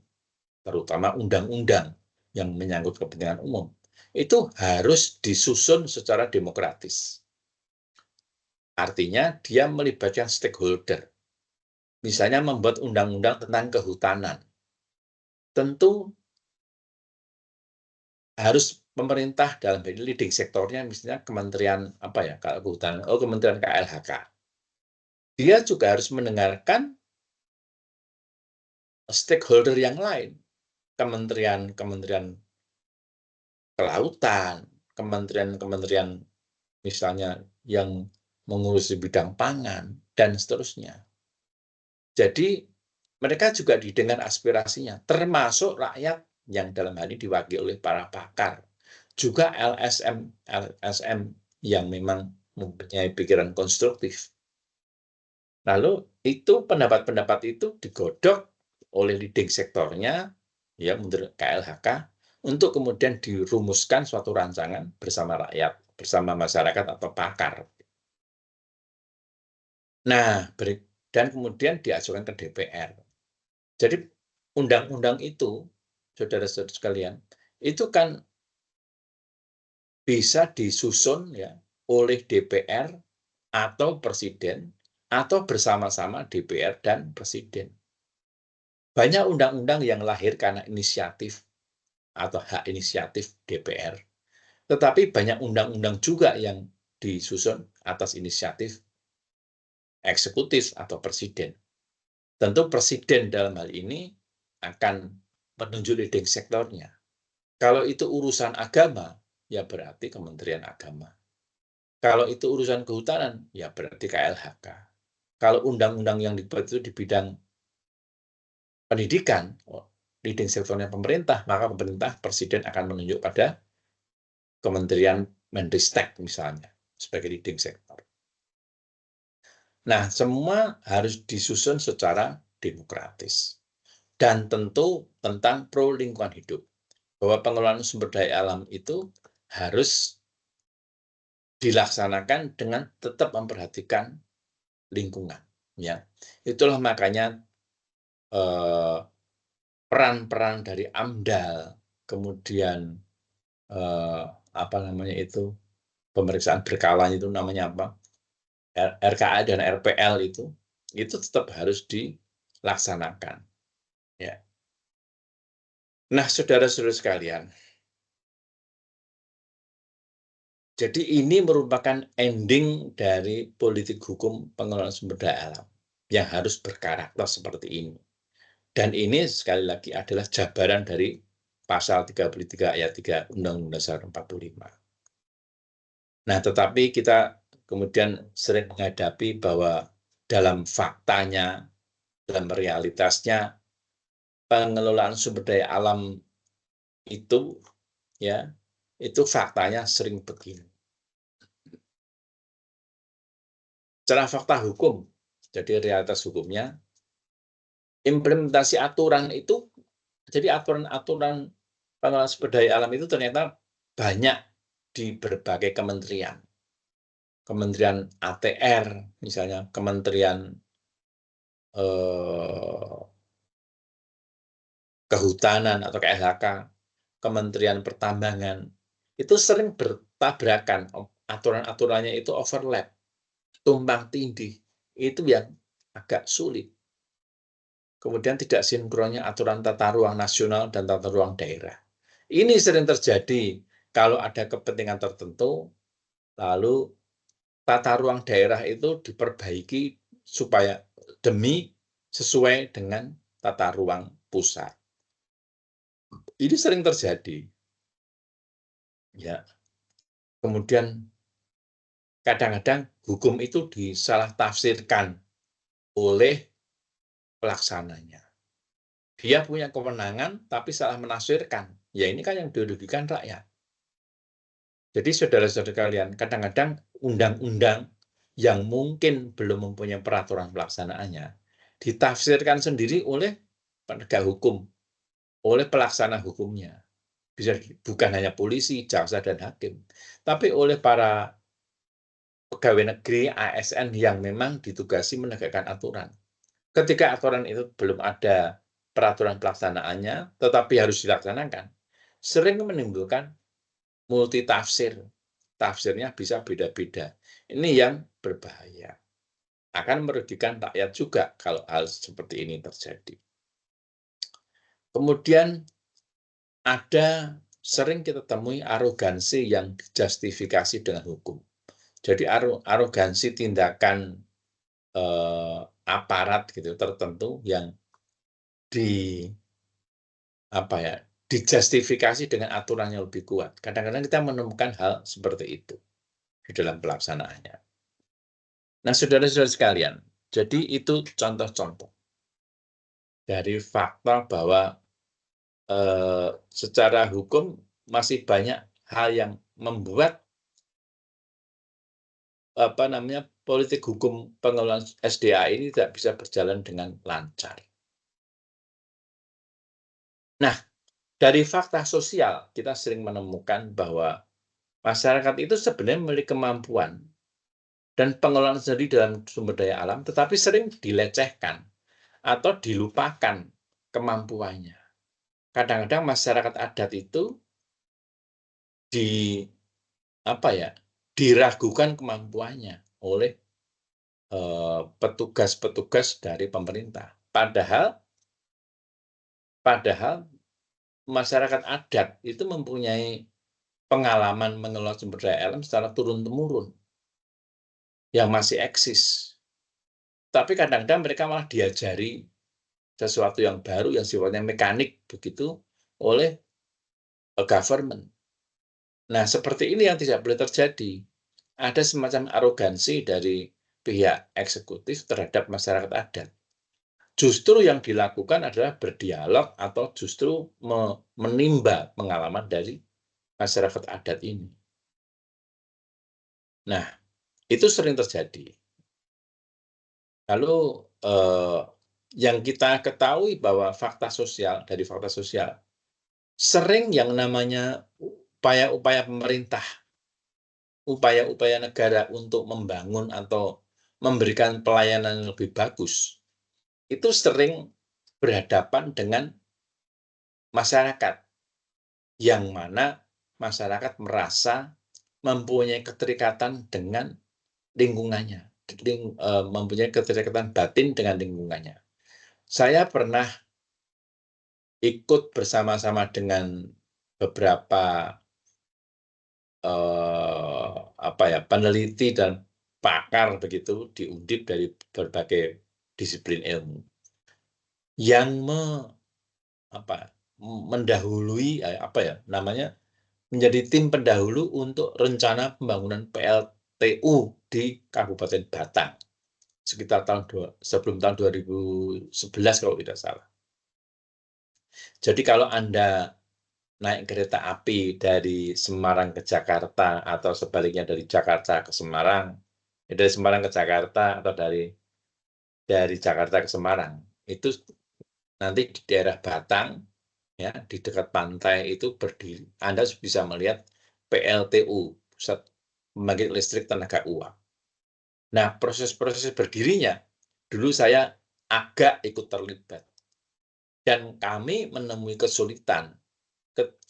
terutama undang-undang yang menyangkut kepentingan umum, itu harus disusun secara demokratis. Artinya dia melibatkan stakeholder. Misalnya membuat undang-undang tentang kehutanan. Tentu harus pemerintah dalam hal ini leading sektornya misalnya Kementerian kalau kehutanan, Kementerian KLHK. Dia juga harus mendengarkan stakeholder yang lain, kementerian kelautan, kementerian misalnya yang mengurusi bidang pangan, dan seterusnya. Jadi, mereka juga didengar aspirasinya, termasuk rakyat yang dalam hal ini diwakili oleh para pakar. Juga LSM yang memang mempunyai pikiran konstruktif. Lalu, itu pendapat-pendapat itu digodok oleh leading sektornya, ya menurut KLHK, untuk kemudian dirumuskan suatu rancangan bersama rakyat, bersama masyarakat atau pakar. Nah, dan kemudian diajukan ke DPR. Jadi undang-undang itu, saudara-saudara sekalian, itu kan bisa disusun ya oleh DPR atau Presiden atau bersama-sama DPR dan Presiden. Banyak undang-undang yang lahir karena inisiatif atau hak inisiatif DPR. Tetapi banyak undang-undang juga yang disusun atas inisiatif eksekutif atau presiden. Tentu presiden dalam hal ini akan menunjuk leading sektornya. Kalau itu urusan agama, ya berarti Kementerian Agama. Kalau itu urusan kehutanan, ya berarti KLHK. Kalau undang-undang yang dibuat itu di bidang pendidikan, leading sektornya pemerintah, maka pemerintah presiden akan menunjuk pada Kementerian Menristek misalnya sebagai leading sektor. Nah, semua harus disusun secara demokratis. Dan tentu tentang pro lingkungan hidup. Bahwa pengelolaan sumber daya alam itu harus dilaksanakan dengan tetap memperhatikan lingkungan. Ya, itulah makanya peran-peran dari AMDAL, kemudian apa namanya itu, pemeriksaan berkala itu namanya apa, RKA dan RPL itu tetap harus dilaksanakan. Ya. Nah, saudara-saudara sekalian, jadi ini merupakan ending dari politik hukum pengelolaan sumber daya alam yang harus berkarakter seperti ini. Dan ini sekali lagi adalah jabaran dari pasal 33 ayat 3 Undang-Undang Dasar 45. Nah, tetapi kita kemudian sering menghadapi bahwa dalam faktanya, dalam realitasnya, pengelolaan sumber daya alam itu, ya, itu faktanya sering begini. Secara fakta hukum, jadi realitas hukumnya, implementasi aturan itu, jadi aturan-aturan pengelolaan sumber daya alam itu ternyata banyak di berbagai kementerian. Kementerian ATR, misalnya Kementerian Kehutanan atau KLHK, Kementerian Pertambangan, itu sering bertabrakan, aturan-aturannya itu overlap, tumpang tindih, itu yang agak sulit. Kemudian tidak sinkronnya aturan tata ruang nasional dan tata ruang daerah. Ini sering terjadi kalau ada kepentingan tertentu, lalu tata ruang daerah itu diperbaiki supaya demi sesuai dengan tata ruang pusat. Ini sering terjadi. Ya. Kemudian kadang-kadang hukum itu disalah tafsirkan oleh pelaksananya. Dia punya kewenangan tapi salah menafsirkan. Ya ini kan yang dirugikan rakyat. Jadi saudara-saudara kalian, kadang-kadang undang-undang yang mungkin belum mempunyai peraturan pelaksanaannya ditafsirkan sendiri oleh penegak hukum, oleh pelaksana hukumnya. Bisa bukan hanya polisi, jaksa, dan hakim, tapi oleh para pegawai negeri, ASN yang memang ditugasi menegakkan aturan. Ketika aturan itu belum ada peraturan pelaksanaannya, tetapi harus dilaksanakan, sering menimbulkan multitafsir. Tafsirnya bisa beda-beda. Ini yang berbahaya. Akan merugikan rakyat juga kalau hal seperti ini terjadi. Kemudian ada sering kita temui arogansi yang dijustifikasi dengan hukum. Jadi arogansi tindakan aparat gitu tertentu yang dijustifikasi dengan aturan yang lebih kuat. Kadang-kadang kita menemukan hal seperti itu di dalam pelaksanaannya. Nah, saudara-saudara sekalian, jadi itu contoh-contoh dari fakta bahwa secara hukum masih banyak hal yang membuat politik hukum pengelolaan SDA ini tidak bisa berjalan dengan lancar. Nah, dari fakta sosial kita sering menemukan bahwa masyarakat itu sebenarnya memiliki kemampuan dan pengelolaan sendiri dalam sumber daya alam, tetapi sering dilecehkan atau dilupakan kemampuannya. Kadang-kadang masyarakat adat itu diragukan kemampuannya oleh petugas-petugas dari pemerintah. Padahal masyarakat adat itu mempunyai pengalaman mengelola sumber daya alam secara turun-temurun yang masih eksis. Tapi kadang-kadang mereka malah diajari sesuatu yang baru yang sifatnya mekanik begitu oleh government. Nah, seperti ini yang tidak boleh terjadi. Ada semacam arogansi dari pihak eksekutif terhadap masyarakat adat. Justru yang dilakukan adalah berdialog atau justru menimba pengalaman dari masyarakat adat ini. Nah, itu sering terjadi. Lalu yang kita ketahui bahwa dari fakta sosial, sering yang namanya upaya-upaya pemerintah, upaya-upaya negara untuk membangun atau memberikan pelayanan yang lebih bagus, itu sering berhadapan dengan masyarakat. yang mana masyarakat merasa mempunyai keterikatan dengan lingkungannya, mempunyai keterikatan batin dengan lingkungannya. Saya pernah ikut bersama-sama dengan beberapa peneliti dan pakar begitu di Undip dari berbagai disiplin ilmu yang mendahului menjadi tim pendahulu untuk rencana pembangunan PLTU di Kabupaten Batang sekitar sebelum tahun 2011 kalau tidak salah. Jadi kalau Anda naik kereta api dari Semarang ke Jakarta atau sebaliknya dari Jakarta ke Semarang, dari Semarang ke Jakarta atau dari Jakarta ke Semarang, itu nanti di daerah Batang, ya di dekat pantai itu berdiri, Anda bisa melihat PLTU, Pusat Pembangkit Listrik Tenaga Uap. Nah, proses-proses berdirinya, dulu saya agak ikut terlibat. Dan kami menemui kesulitan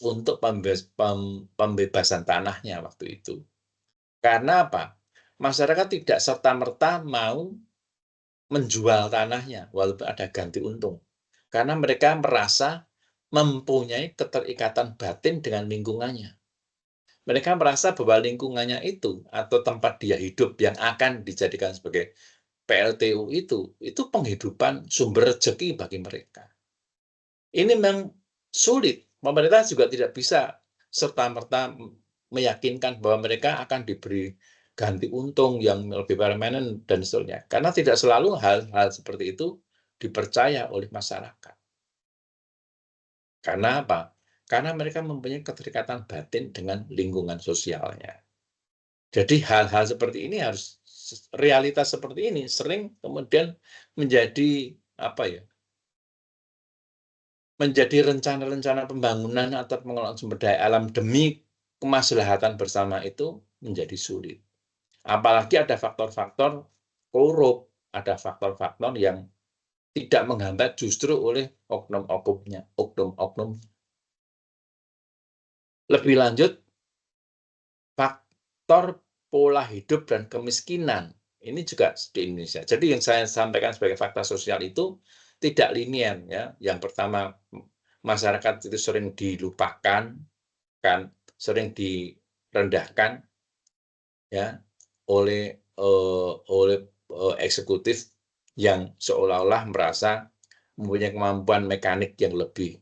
untuk pembebasan tanahnya waktu itu. Karena apa? Masyarakat tidak serta-merta mau menjual tanahnya, walaupun ada ganti untung. Karena mereka merasa mempunyai keterikatan batin dengan lingkungannya. Mereka merasa bahwa lingkungannya itu, atau tempat dia hidup yang akan dijadikan sebagai PLTU itu penghidupan sumber rezeki bagi mereka. Ini memang sulit. Pemerintah juga tidak bisa serta-merta meyakinkan bahwa mereka akan diberi ganti untung yang lebih permanen dan seterusnya. Karena tidak selalu hal-hal seperti itu dipercaya oleh masyarakat. Karena apa? Karena mereka mempunyai keterikatan batin dengan lingkungan sosialnya. Jadi hal-hal seperti ini realitas seperti ini sering kemudian menjadi menjadi rencana-rencana pembangunan atau pengelolaan sumber daya alam demi kemaslahatan bersama itu menjadi sulit. Apalagi ada faktor-faktor korup, ada faktor-faktor yang tidak menghambat justru oleh oknum-oknum. Lebih lanjut, faktor pola hidup dan kemiskinan. Ini juga di Indonesia. Jadi yang saya sampaikan sebagai fakta sosial itu tidak linier, ya. Yang pertama, masyarakat itu sering dilupakan, sering direndahkan, ya, oleh eksekutif yang seolah-olah merasa mempunyai kemampuan mekanik yang lebih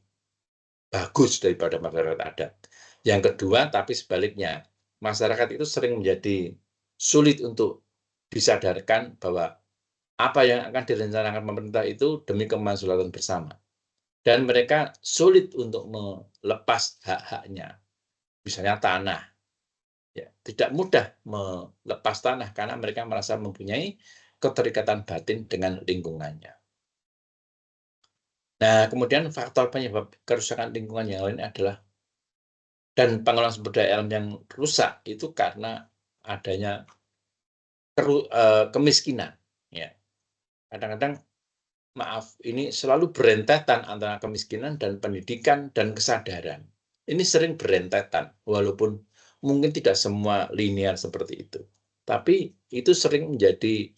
bagus daripada masyarakat adat. Yang kedua, tapi sebaliknya, masyarakat itu sering menjadi sulit untuk disadarkan bahwa apa yang akan direncanakan pemerintah itu demi kemaslahatan bersama. Dan mereka sulit untuk melepas hak-haknya. Misalnya tanah. Ya, tidak mudah melepas tanah karena mereka merasa mempunyai keterikatan batin dengan lingkungannya. Nah, kemudian faktor penyebab kerusakan lingkungan yang lain adalah dan pengelolaan sumber daya alam yang rusak itu karena adanya kemiskinan. Ya. Kadang-kadang, maaf, ini selalu berentetan antara kemiskinan dan pendidikan dan kesadaran. Ini sering berentetan, walaupun mungkin tidak semua linear seperti itu. Tapi itu sering menjadi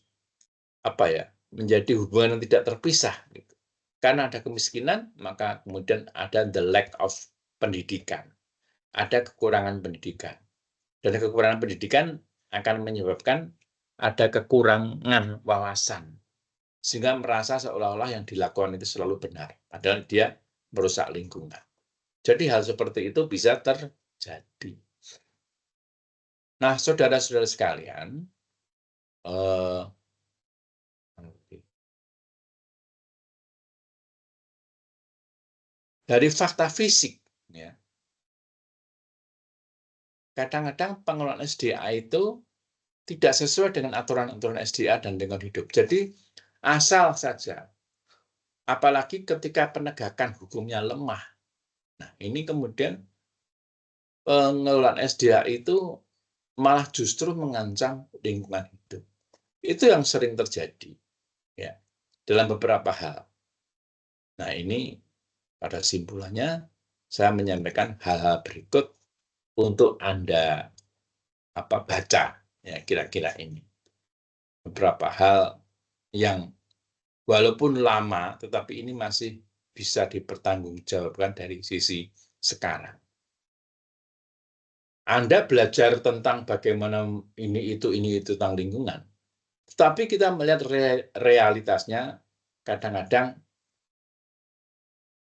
menjadi hubungan yang tidak terpisah. Gitu. Karena ada kemiskinan, maka kemudian ada the lack of pendidikan. Ada kekurangan pendidikan. Dan kekurangan pendidikan akan menyebabkan ada kekurangan wawasan. Sehingga merasa seolah-olah yang dilakukan itu selalu benar. Padahal dia merusak lingkungan. Jadi hal seperti itu bisa terjadi. Nah, saudara-saudara sekalian, dari fakta fisik, ya, kadang-kadang pengelolaan SDA itu tidak sesuai dengan aturan-aturan SDA dan lingkungan hidup. Jadi asal saja, apalagi ketika penegakan hukumnya lemah. Nah, ini kemudian pengelolaan SDA itu malah justru mengancam lingkungan hidup. Itu yang sering terjadi, ya, dalam beberapa hal. Nah, ini pada simpulannya saya menyampaikan hal-hal berikut untuk Anda baca, ya kira-kira ini. Beberapa hal yang walaupun lama, tetapi ini masih bisa dipertanggungjawabkan dari sisi sekarang. Anda belajar tentang bagaimana ini itu tentang lingkungan, tetapi kita melihat realitasnya, kadang-kadang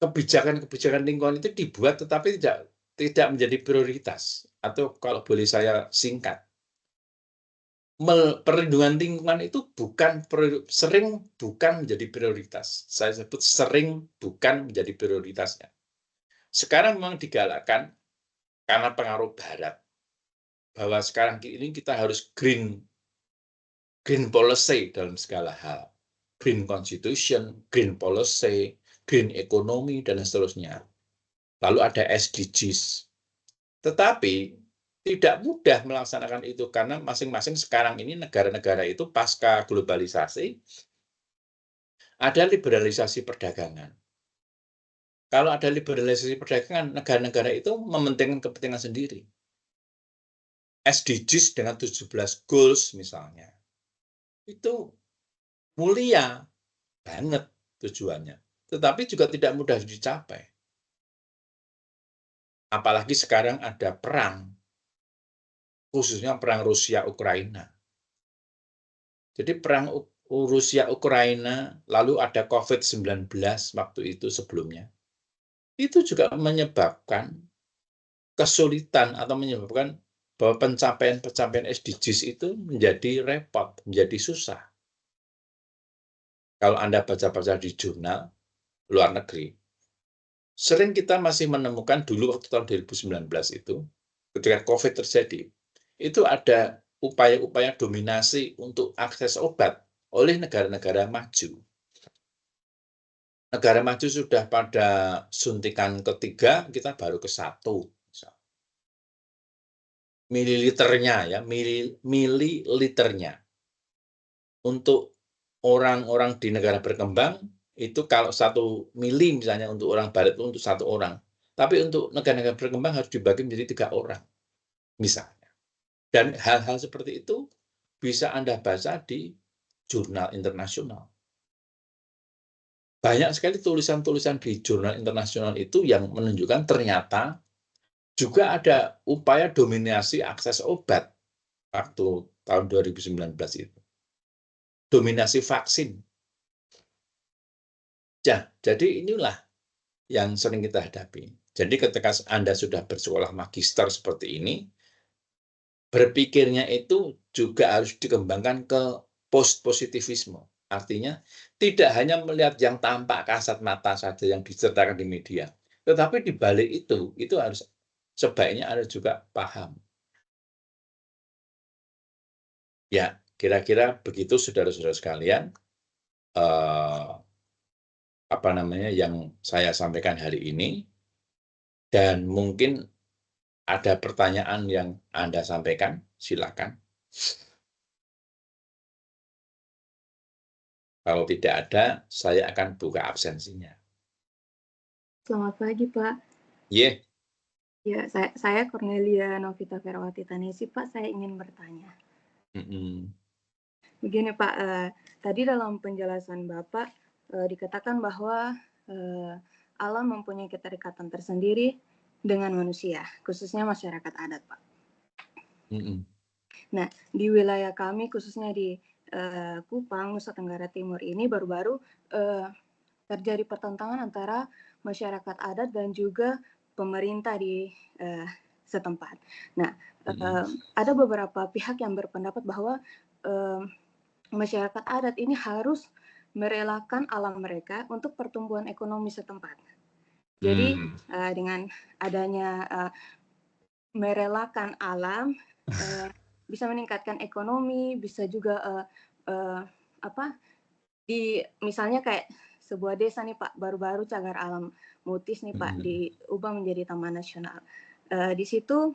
kebijakan-kebijakan lingkungan itu dibuat tetapi tidak menjadi prioritas, atau kalau boleh saya singkat, perlindungan lingkungan itu sering bukan menjadi prioritas. Saya sebut sering bukan menjadi prioritasnya. Sekarang memang digalakkan karena pengaruh Barat, bahwa sekarang ini kita harus green policy dalam segala hal. Green constitution, green policy, green economy, dan seterusnya. Lalu ada SDGs. Tetapi tidak mudah melaksanakan itu karena masing-masing sekarang ini negara-negara itu pasca globalisasi ada liberalisasi perdagangan. Kalau ada liberalisasi perdagangan, negara-negara itu mementingkan kepentingan sendiri. SDGs dengan 17 goals misalnya, itu mulia banget tujuannya, tetapi juga tidak mudah dicapai. Apalagi sekarang ada perang, khususnya perang Rusia-Ukraina. Jadi perang Rusia-Ukraina, lalu ada COVID-19 waktu itu sebelumnya, itu juga menyebabkan kesulitan atau menyebabkan bahwa pencapaian SDGs itu menjadi repot, menjadi susah. Kalau Anda baca-baca di jurnal luar negeri, sering kita masih menemukan dulu waktu tahun 2019 itu, ketika COVID terjadi, itu ada upaya-upaya dominasi untuk akses obat oleh negara-negara maju. Negara maju sudah pada suntikan ketiga, kita baru ke 1. Mililiternya ya, mililiternya. Untuk orang-orang di negara berkembang, itu kalau 1 mili misalnya untuk orang barat itu untuk 1 orang. Tapi untuk negara-negara berkembang harus dibagi menjadi 3 orang, misalnya. Dan hal-hal seperti itu bisa Anda baca di jurnal internasional. Banyak sekali tulisan-tulisan di jurnal internasional itu yang menunjukkan ternyata juga ada upaya dominasi akses obat waktu tahun 2019 itu. Dominasi vaksin. Ya, jadi inilah yang sering kita hadapi. Jadi ketika Anda sudah bersekolah magister seperti ini, berpikirnya itu juga harus dikembangkan ke post-positivisme. Artinya, tidak hanya melihat yang tampak kasat mata saja yang diceritakan di media, tetapi di balik itu harus sebaiknya Anda juga paham. Ya, kira-kira begitu saudara-saudara sekalian, yang saya sampaikan hari ini, dan mungkin ada pertanyaan yang Anda sampaikan, silakan. Kalau tidak ada, saya akan buka absensinya. Selamat pagi, Pak. Yeah. Ya, saya Cornelia Novita Ferawati Tanisi, Pak. Saya ingin bertanya. Begini, Pak. Tadi dalam penjelasan Bapak dikatakan bahwa alam mempunyai keterikatan tersendiri dengan manusia, khususnya masyarakat adat, Pak. Nah, di wilayah kami, khususnya di Kupang, Nusa Tenggara Timur ini baru-baru terjadi pertentangan antara masyarakat adat dan juga pemerintah di setempat. Nah, ada beberapa pihak yang berpendapat bahwa masyarakat adat ini harus merelakan alam mereka untuk pertumbuhan ekonomi setempat. Jadi dengan adanya merelakan alam bisa meningkatkan ekonomi, bisa juga misalnya kayak sebuah desa nih Pak, baru-baru cagar alam Mutis nih Pak diubah menjadi taman nasional. Di situ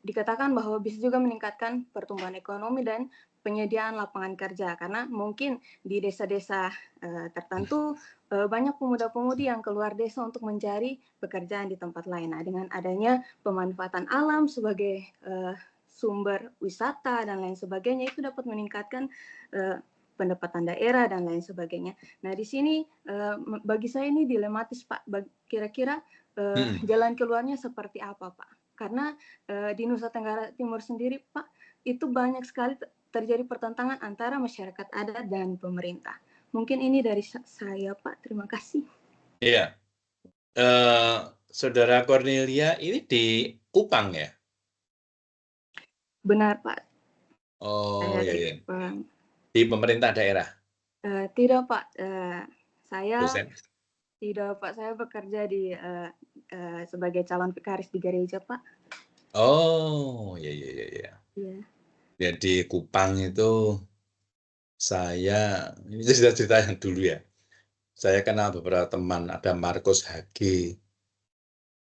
dikatakan bahwa bisa juga meningkatkan pertumbuhan ekonomi dan penyediaan lapangan kerja, karena mungkin di desa-desa tertentu banyak pemuda-pemudi yang keluar desa untuk mencari pekerjaan di tempat lain. Nah, dengan adanya pemanfaatan alam sebagai sumber wisata dan lain sebagainya, itu dapat meningkatkan pendapatan daerah dan lain sebagainya. Nah, di sini bagi saya ini dilematis, Pak. Kira-kira jalan keluarnya seperti apa, Pak? Karena di Nusa Tenggara Timur sendiri, Pak, itu banyak sekali terjadi pertentangan antara masyarakat adat dan pemerintah. Mungkin ini dari saya, Pak. Terima kasih. Iya. Saudara Cornelia ini di Kupang ya? Benar, Pak. Oh, Saya iya, di iya. Kupang. Di pemerintah daerah? Tidak, Pak. Saya Dosen? tidak, Pak. Saya bekerja di sebagai calon vikaris di gereja, Pak. Oh, iya, iya, iya, iya. Iya. Ya, di Kupang itu ini cerita-cerita yang dulu ya. Saya kenal beberapa teman, ada Markus Hagi,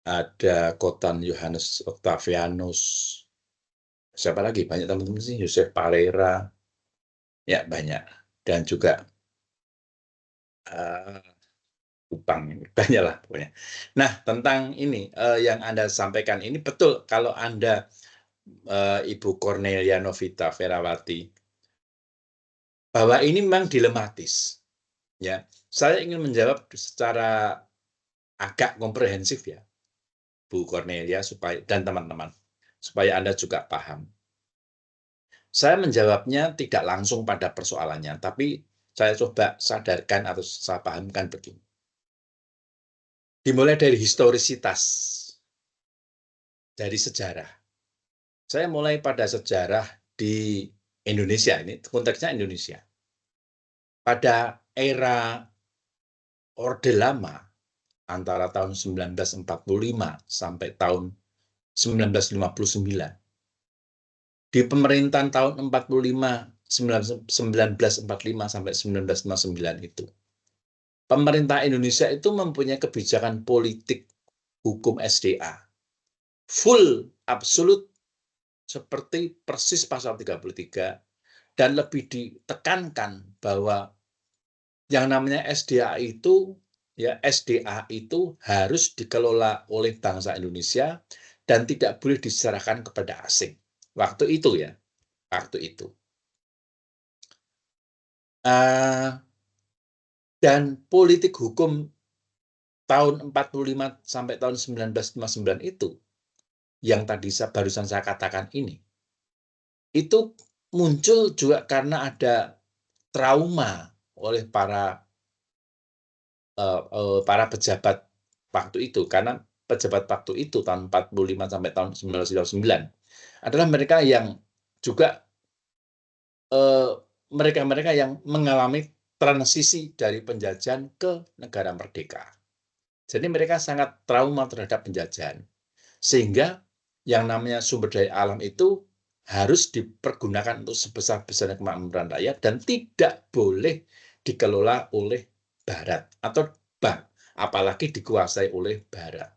ada Kotan Yohanes Octavianus, siapa lagi? Banyak teman-teman sih, Yosef Parera, ya banyak. Dan juga Kupang, banyak lah pokoknya. Nah, tentang ini, yang Anda sampaikan ini betul, kalau Anda, Ibu Cornelia Novita Ferawati, bahwa ini memang dilematis. Ya, saya ingin menjawab secara agak komprehensif ya, Bu Cornelia, supaya dan teman-teman, supaya Anda juga paham. Saya menjawabnya tidak langsung pada persoalannya, tapi saya coba sadarkan atau saya pahamkan begini. Dimulai dari historisitas, dari sejarah. Saya mulai pada sejarah di Indonesia, ini konteksnya Indonesia. Pada era Orde Lama, antara tahun 1945 sampai tahun 1959. Di pemerintahan tahun 1945 sampai 1959 itu, pemerintah Indonesia itu mempunyai kebijakan politik hukum SDA. Full, absolut, seperti persis pasal 33, dan lebih ditekankan bahwa yang namanya SDA itu, ya SDA itu harus dikelola oleh bangsa Indonesia dan tidak boleh diserahkan kepada asing. Waktu itu ya, waktu itu. Dan politik hukum tahun 45 sampai tahun 1959 itu, yang tadi barusan saya katakan ini, itu muncul juga karena ada trauma oleh para pejabat waktu itu, karena pejabat waktu itu tahun 45 sampai tahun 1959 adalah mereka yang juga mereka-mereka yang mengalami transisi dari penjajahan ke negara merdeka. Jadi mereka sangat trauma terhadap penjajahan. Sehingga yang namanya sumber daya alam itu harus dipergunakan untuk sebesar-besarnya kemakmuran rakyat dan tidak boleh dikelola oleh Barat atau apalagi dikuasai oleh Barat.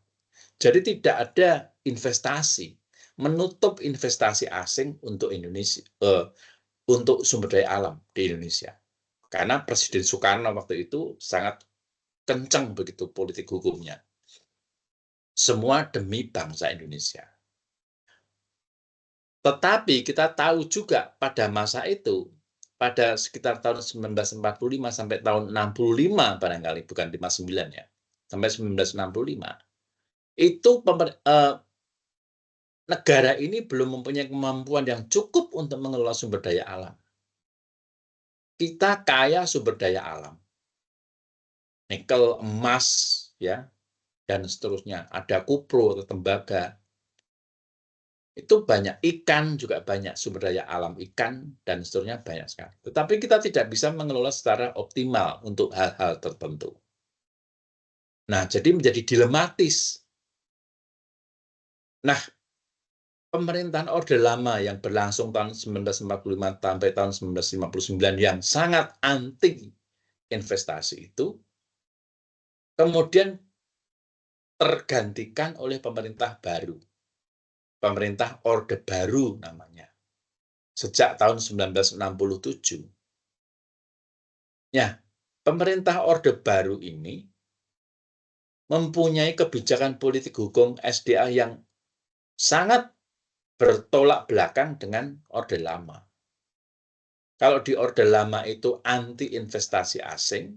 Jadi tidak ada investasi, menutup investasi asing untuk Indonesia, untuk sumber daya alam di Indonesia. Karena Presiden Soekarno waktu itu sangat kencang begitu politik hukumnya. Semua demi bangsa Indonesia. Tetapi kita tahu juga pada masa itu, pada sekitar tahun 1945 sampai tahun 65 barangkali, bukan 59 ya, sampai 1965, itu negara ini belum mempunyai kemampuan yang cukup untuk mengelola sumber daya alam. Kita kaya sumber daya alam. Nikel, emas, ya, dan seterusnya. Ada kupro atau tembaga. Itu banyak, ikan juga banyak, sumber daya alam ikan dan seterusnya banyak sekali. Tetapi kita tidak bisa mengelola secara optimal untuk hal-hal tertentu. Nah, jadi menjadi dilematis. Nah, pemerintahan Orde Lama yang berlangsung tahun 1945 sampai tahun 1959 yang sangat anti investasi itu, kemudian tergantikan oleh pemerintah baru. Pemerintah Orde Baru namanya. sejak tahun 1967. Ya, pemerintah Orde Baru ini mempunyai kebijakan politik hukum SDA yang sangat bertolak belakang dengan Orde Lama. Kalau di Orde Lama itu anti investasi asing,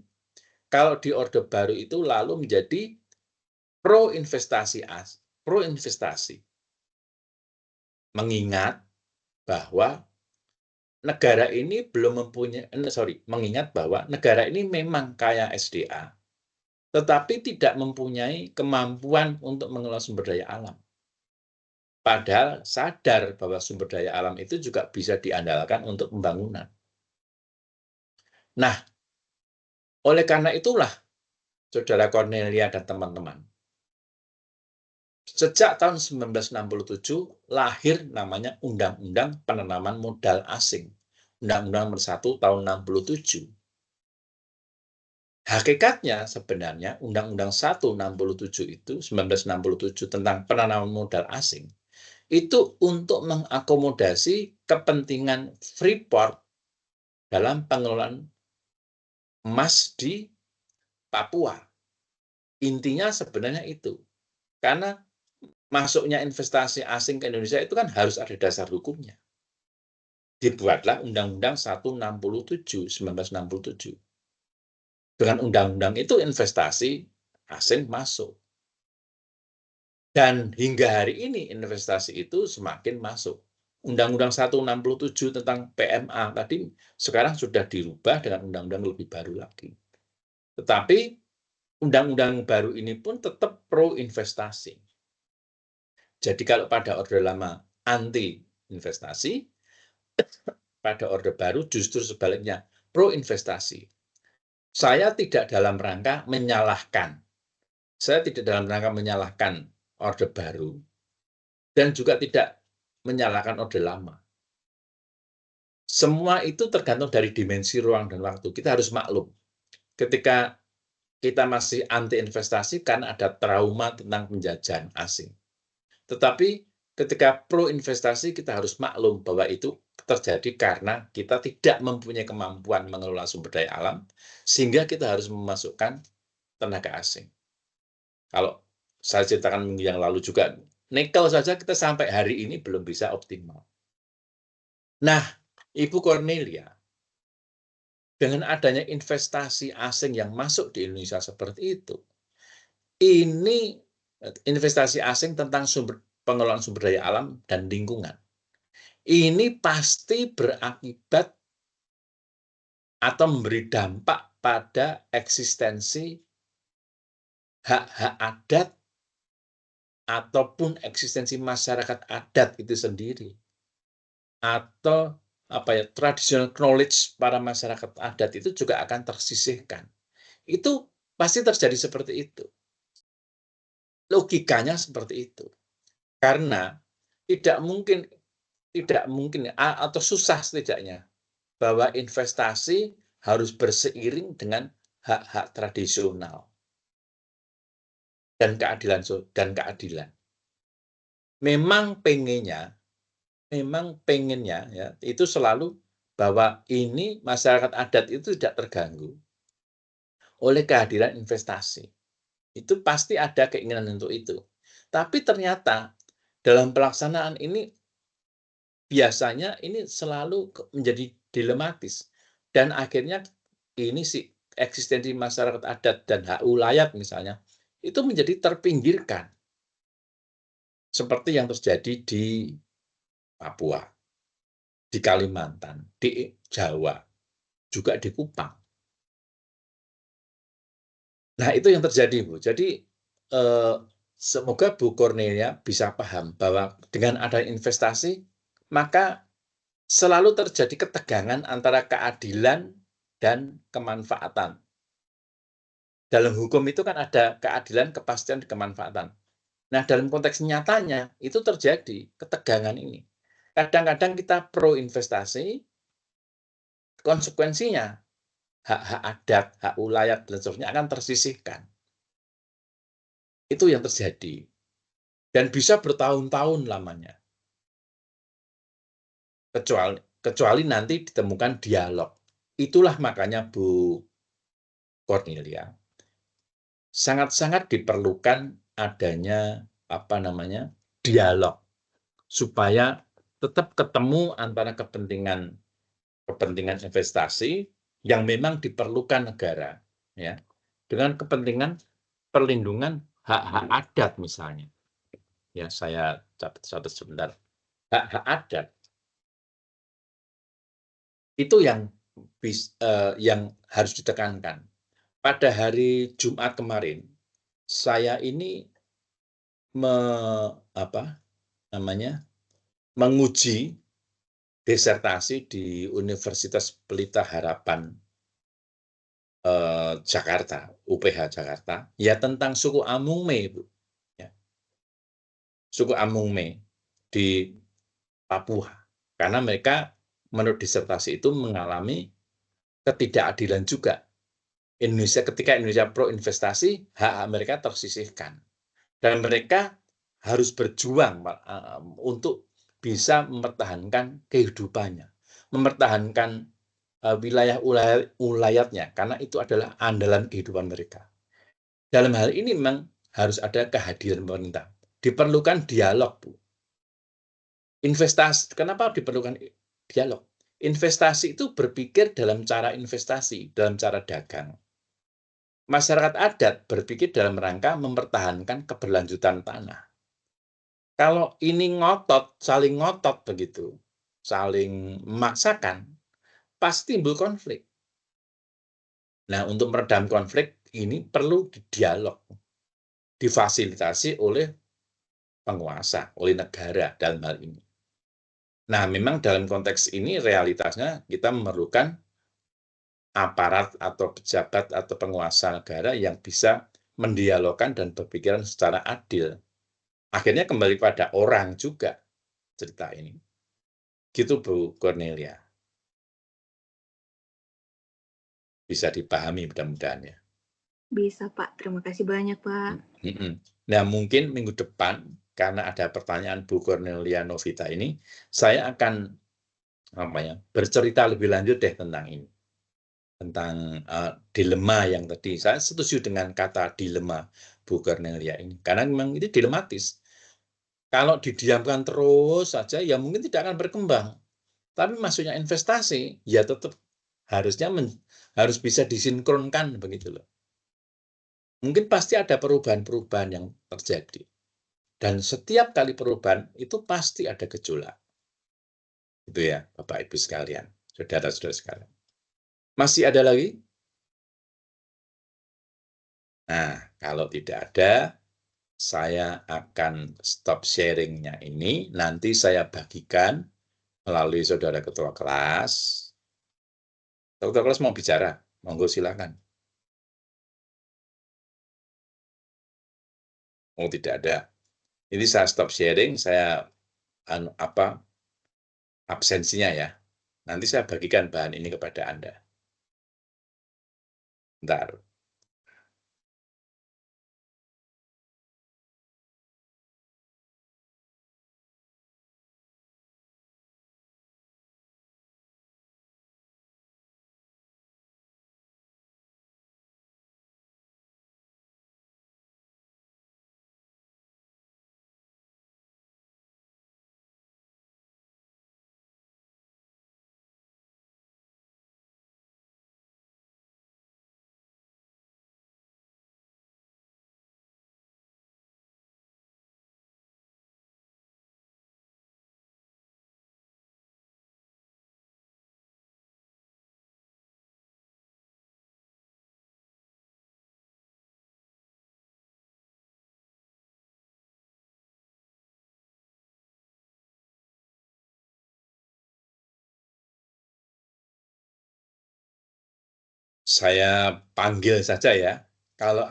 kalau di Orde Baru itu lalu menjadi pro investasi. Mengingat bahwa negara ini mengingat bahwa negara ini memang kaya SDA, tetapi tidak mempunyai kemampuan untuk mengelola sumber daya alam. Padahal sadar bahwa sumber daya alam itu juga bisa diandalkan untuk pembangunan. Nah, oleh karena itulah, Saudara Cornelia dan teman-teman, sejak tahun 1967 lahir namanya Undang-Undang Penanaman Modal Asing. Undang-Undang Nomor 1 tahun 67. Hakikatnya sebenarnya Undang-Undang 167 itu 1967 tentang penanaman modal asing itu untuk mengakomodasi kepentingan Freeport dalam pengelolaan emas di Papua. Intinya sebenarnya itu. Karena masuknya investasi asing ke Indonesia itu kan harus ada dasar hukumnya. Dibuatlah Undang-Undang 167 1967. Dengan undang-undang itu investasi asing masuk. Dan hingga hari ini investasi itu semakin masuk. Undang-Undang 167 tentang PMA tadi sekarang sudah dirubah dengan undang-undang lebih baru lagi. Tetapi undang-undang baru ini pun tetap pro investasi. Jadi kalau pada Orde Lama anti investasi, pada Orde Baru justru sebaliknya pro investasi. Saya tidak dalam rangka menyalahkan. Saya tidak dalam rangka menyalahkan Orde Baru dan juga tidak menyalahkan Orde Lama. Semua itu tergantung dari dimensi ruang dan waktu. Kita harus maklum. Ketika kita masih anti investasi karena ada trauma tentang penjajahan asing. Tetapi ketika pro investasi kita harus maklum bahwa itu terjadi karena kita tidak mempunyai kemampuan mengelola sumber daya alam, sehingga kita harus memasukkan tenaga asing. Kalau saya ceritakan minggu yang lalu juga, nikel saja kita sampai hari ini belum bisa optimal. Nah, Ibu Cornelia, dengan adanya investasi asing yang masuk di Indonesia seperti itu, ini investasi asing tentang pengelolaan sumber daya alam dan lingkungan. Ini pasti berakibat atau memberi dampak pada eksistensi hak-hak adat ataupun eksistensi masyarakat adat itu sendiri. Atau traditional knowledge para masyarakat adat itu juga akan tersisihkan. Itu pasti terjadi seperti itu. Logikanya seperti itu. Karena tidak mungkin atau susah setidaknya bahwa investasi harus berseiring dengan hak-hak tradisional dan keadilan. Memang pengennya ya itu selalu bahwa ini masyarakat adat itu tidak terganggu oleh kehadiran investasi. Itu pasti ada keinginan untuk itu. Tapi ternyata dalam pelaksanaan ini biasanya ini selalu menjadi dilematis. Dan akhirnya ini eksistensi masyarakat adat dan hak ulayat misalnya, itu menjadi terpinggirkan. Seperti yang terjadi di Papua, di Kalimantan, di Jawa, juga di Kupang. Nah, itu yang terjadi, Bu. Jadi, semoga Bu Cornelia bisa paham bahwa dengan ada investasi, maka selalu terjadi ketegangan antara keadilan dan kemanfaatan. Dalam hukum itu kan ada keadilan, kepastian, dan kemanfaatan. Nah, dalam konteks nyatanya, itu terjadi ketegangan ini. Kadang-kadang kita pro investasi, konsekuensinya hak-hak adat, hak ulayat, dan seterusnya akan tersisihkan. Itu yang terjadi. Dan bisa bertahun-tahun lamanya. kecuali nanti ditemukan dialog. Itulah makanya Bu Cornelia, sangat-sangat diperlukan adanya dialog supaya tetap ketemu antara kepentingan investasi yang memang diperlukan negara, ya, dengan kepentingan perlindungan hak-hak adat misalnya. Ya, saya catat sebentar. Hak-hak adat itu yang harus ditekankan. Pada hari Jumat kemarin, saya ini menguji disertasi di Universitas Pelita Harapan Jakarta, UPH Jakarta, ya tentang suku Amungme, Bu. Ya. Suku Amungme di Papua. Karena mereka menurut disertasi itu mengalami ketidakadilan juga. Ketika Indonesia pro investasi, hak mereka tersisihkan. Dan mereka harus berjuang untuk bisa mempertahankan kehidupannya, mempertahankan wilayah-wilayahnya, karena itu adalah andalan kehidupan mereka. Dalam hal ini memang harus ada kehadiran pemerintah. Diperlukan dialog, Bu. Investasi, kenapa diperlukan dialog? Investasi itu berpikir dalam cara investasi, dalam cara dagang. Masyarakat adat berpikir dalam rangka mempertahankan keberlanjutan tanah. Kalau ini saling ngotot begitu, saling memaksakan, pasti timbul konflik. Nah, untuk meredam konflik ini perlu dialog, difasilitasi oleh penguasa, oleh negara dalam hal ini. Nah, memang dalam konteks ini realitasnya kita memerlukan aparat atau pejabat atau penguasa negara yang bisa mendialogkan dan berpikiran secara adil. Akhirnya kembali pada orang juga cerita ini. Gitu Bu Cornelia. Bisa dipahami mudah-mudahan ya. Bisa Pak, terima kasih banyak Pak. Nah, mungkin minggu depan karena ada pertanyaan Bu Cornelia Novita ini, saya akan bercerita lebih lanjut deh tentang ini, tentang dilema yang tadi. Saya setuju dengan kata dilema Bu Cornelia ini, karena memang ini dilematis. Kalau didiamkan terus saja, ya mungkin tidak akan berkembang. Tapi maksudnya investasi, ya tetap harusnya harus bisa disinkronkan begitu loh. Mungkin pasti ada perubahan-perubahan yang terjadi. Dan setiap kali perubahan itu pasti ada gejolak. Itu ya, Bapak Ibu sekalian, saudara-saudara sekalian. Masih ada lagi? Nah, kalau tidak ada, saya akan stop sharing-nya ini. Nanti saya bagikan melalui saudara ketua kelas. Ketua kelas mau bicara? Monggo silakan. Oh, tidak ada. Ini saya stop sharing, saya absensinya ya. Nanti saya bagikan bahan ini kepada Anda. Bentar. Saya panggil saja ya. Kalau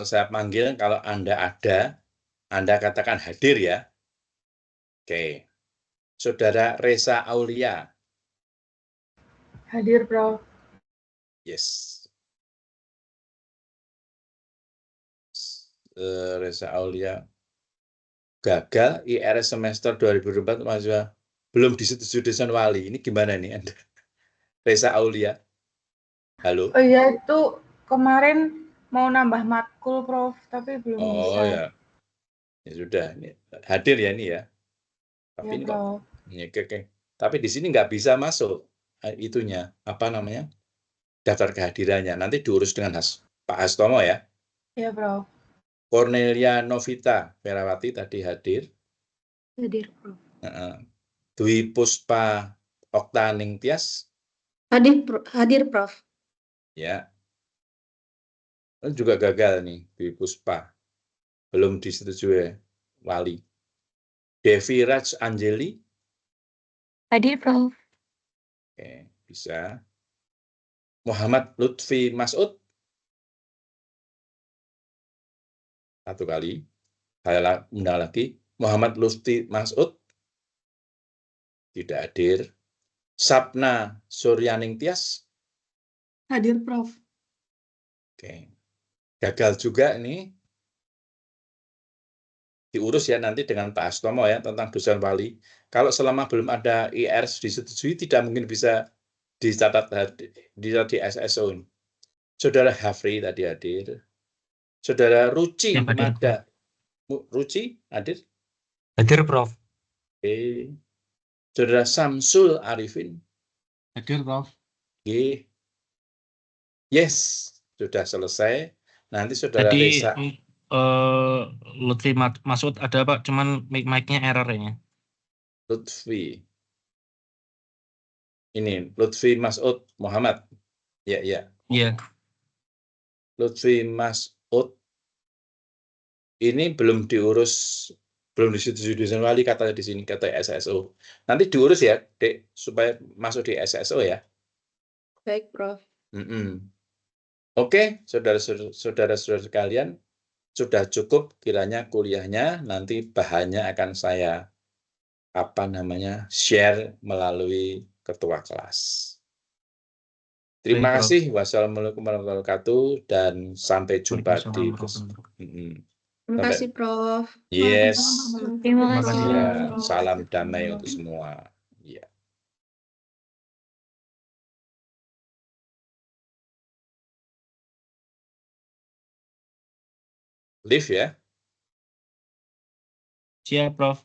saya panggil, kalau Anda ada, Anda katakan hadir ya. Oke. Saudara Reza Aulia. Hadir, Prof. Yes. Reza Aulia. Gagal IRS semester 2024 mahasiswa belum disetujui dosen wali. Ini gimana nih Anda? Reza Aulia. Halo. Oh iya, itu kemarin mau nambah matkul, Prof, tapi belum bisa. Oh ya. Ya sudah, ini hadir ya ini ya. Tapi Ya, ini kok Prof. oke. Tapi di sini nggak bisa masuk itunya, apa namanya? Daftar kehadirannya. Nanti diurus dengan Pak Hastomo ya. Ya, Prof. Cornelia Novita Ferawati tadi hadir. Hadir, Prof. Dwi Puspa Oktaning Tias. Hadir, Prof. Ya. Juga gagal nih Dwi Puspa. Belum disetujui wali. Devi Raj Anjeli. Hadir, Prof. Oke, bisa. Muhammad Lutfi Mas'ud. Satu kali. Saya undang lagi. Muhammad Lutfi Mas'ud. Tidak hadir. Sapna Suryaning Tias. Hadir, Prof. Oke. Gagal juga ini. Diurus ya nanti dengan Pak Hastomo ya tentang dosen wali. Kalau selama belum ada IR disetujui tidak mungkin bisa dicatat di SSO. Saudara Hafri tadi hadir. Saudara Ruci Siap, hadir, Mada. Ruci hadir? Hadir, Prof. Oke. Saudara Samsul Arifin. Hadir, Prof. Oke. Yes, sudah selesai. Nanti saudara Tadi Reza. Lutfi Masud ada Pak, cuman mic-nya error ya. Lutfi. Ini Lutfi Mas'ud Muhammad. Ya. Iya. Lutfi Mas'ud ini belum diurus, belum disetujui dosen wali katanya di sini, kata SSO. Nanti diurus ya, Dek, supaya masuk di SSO ya. Baik, Prof. Oke, saudara-saudara sekalian, sudah cukup kiranya kuliahnya, nanti bahannya akan saya share melalui ketua kelas. Terima Baik, Prof. kasih. Wassalamualaikum warahmatullahi wabarakatuh dan sampai jumpa di Terima kasih, Prof. Yes. Terima kasih, kasih. Ya, Prof. salam damai untuk semua. Ya. Live ya. Siap, Prof.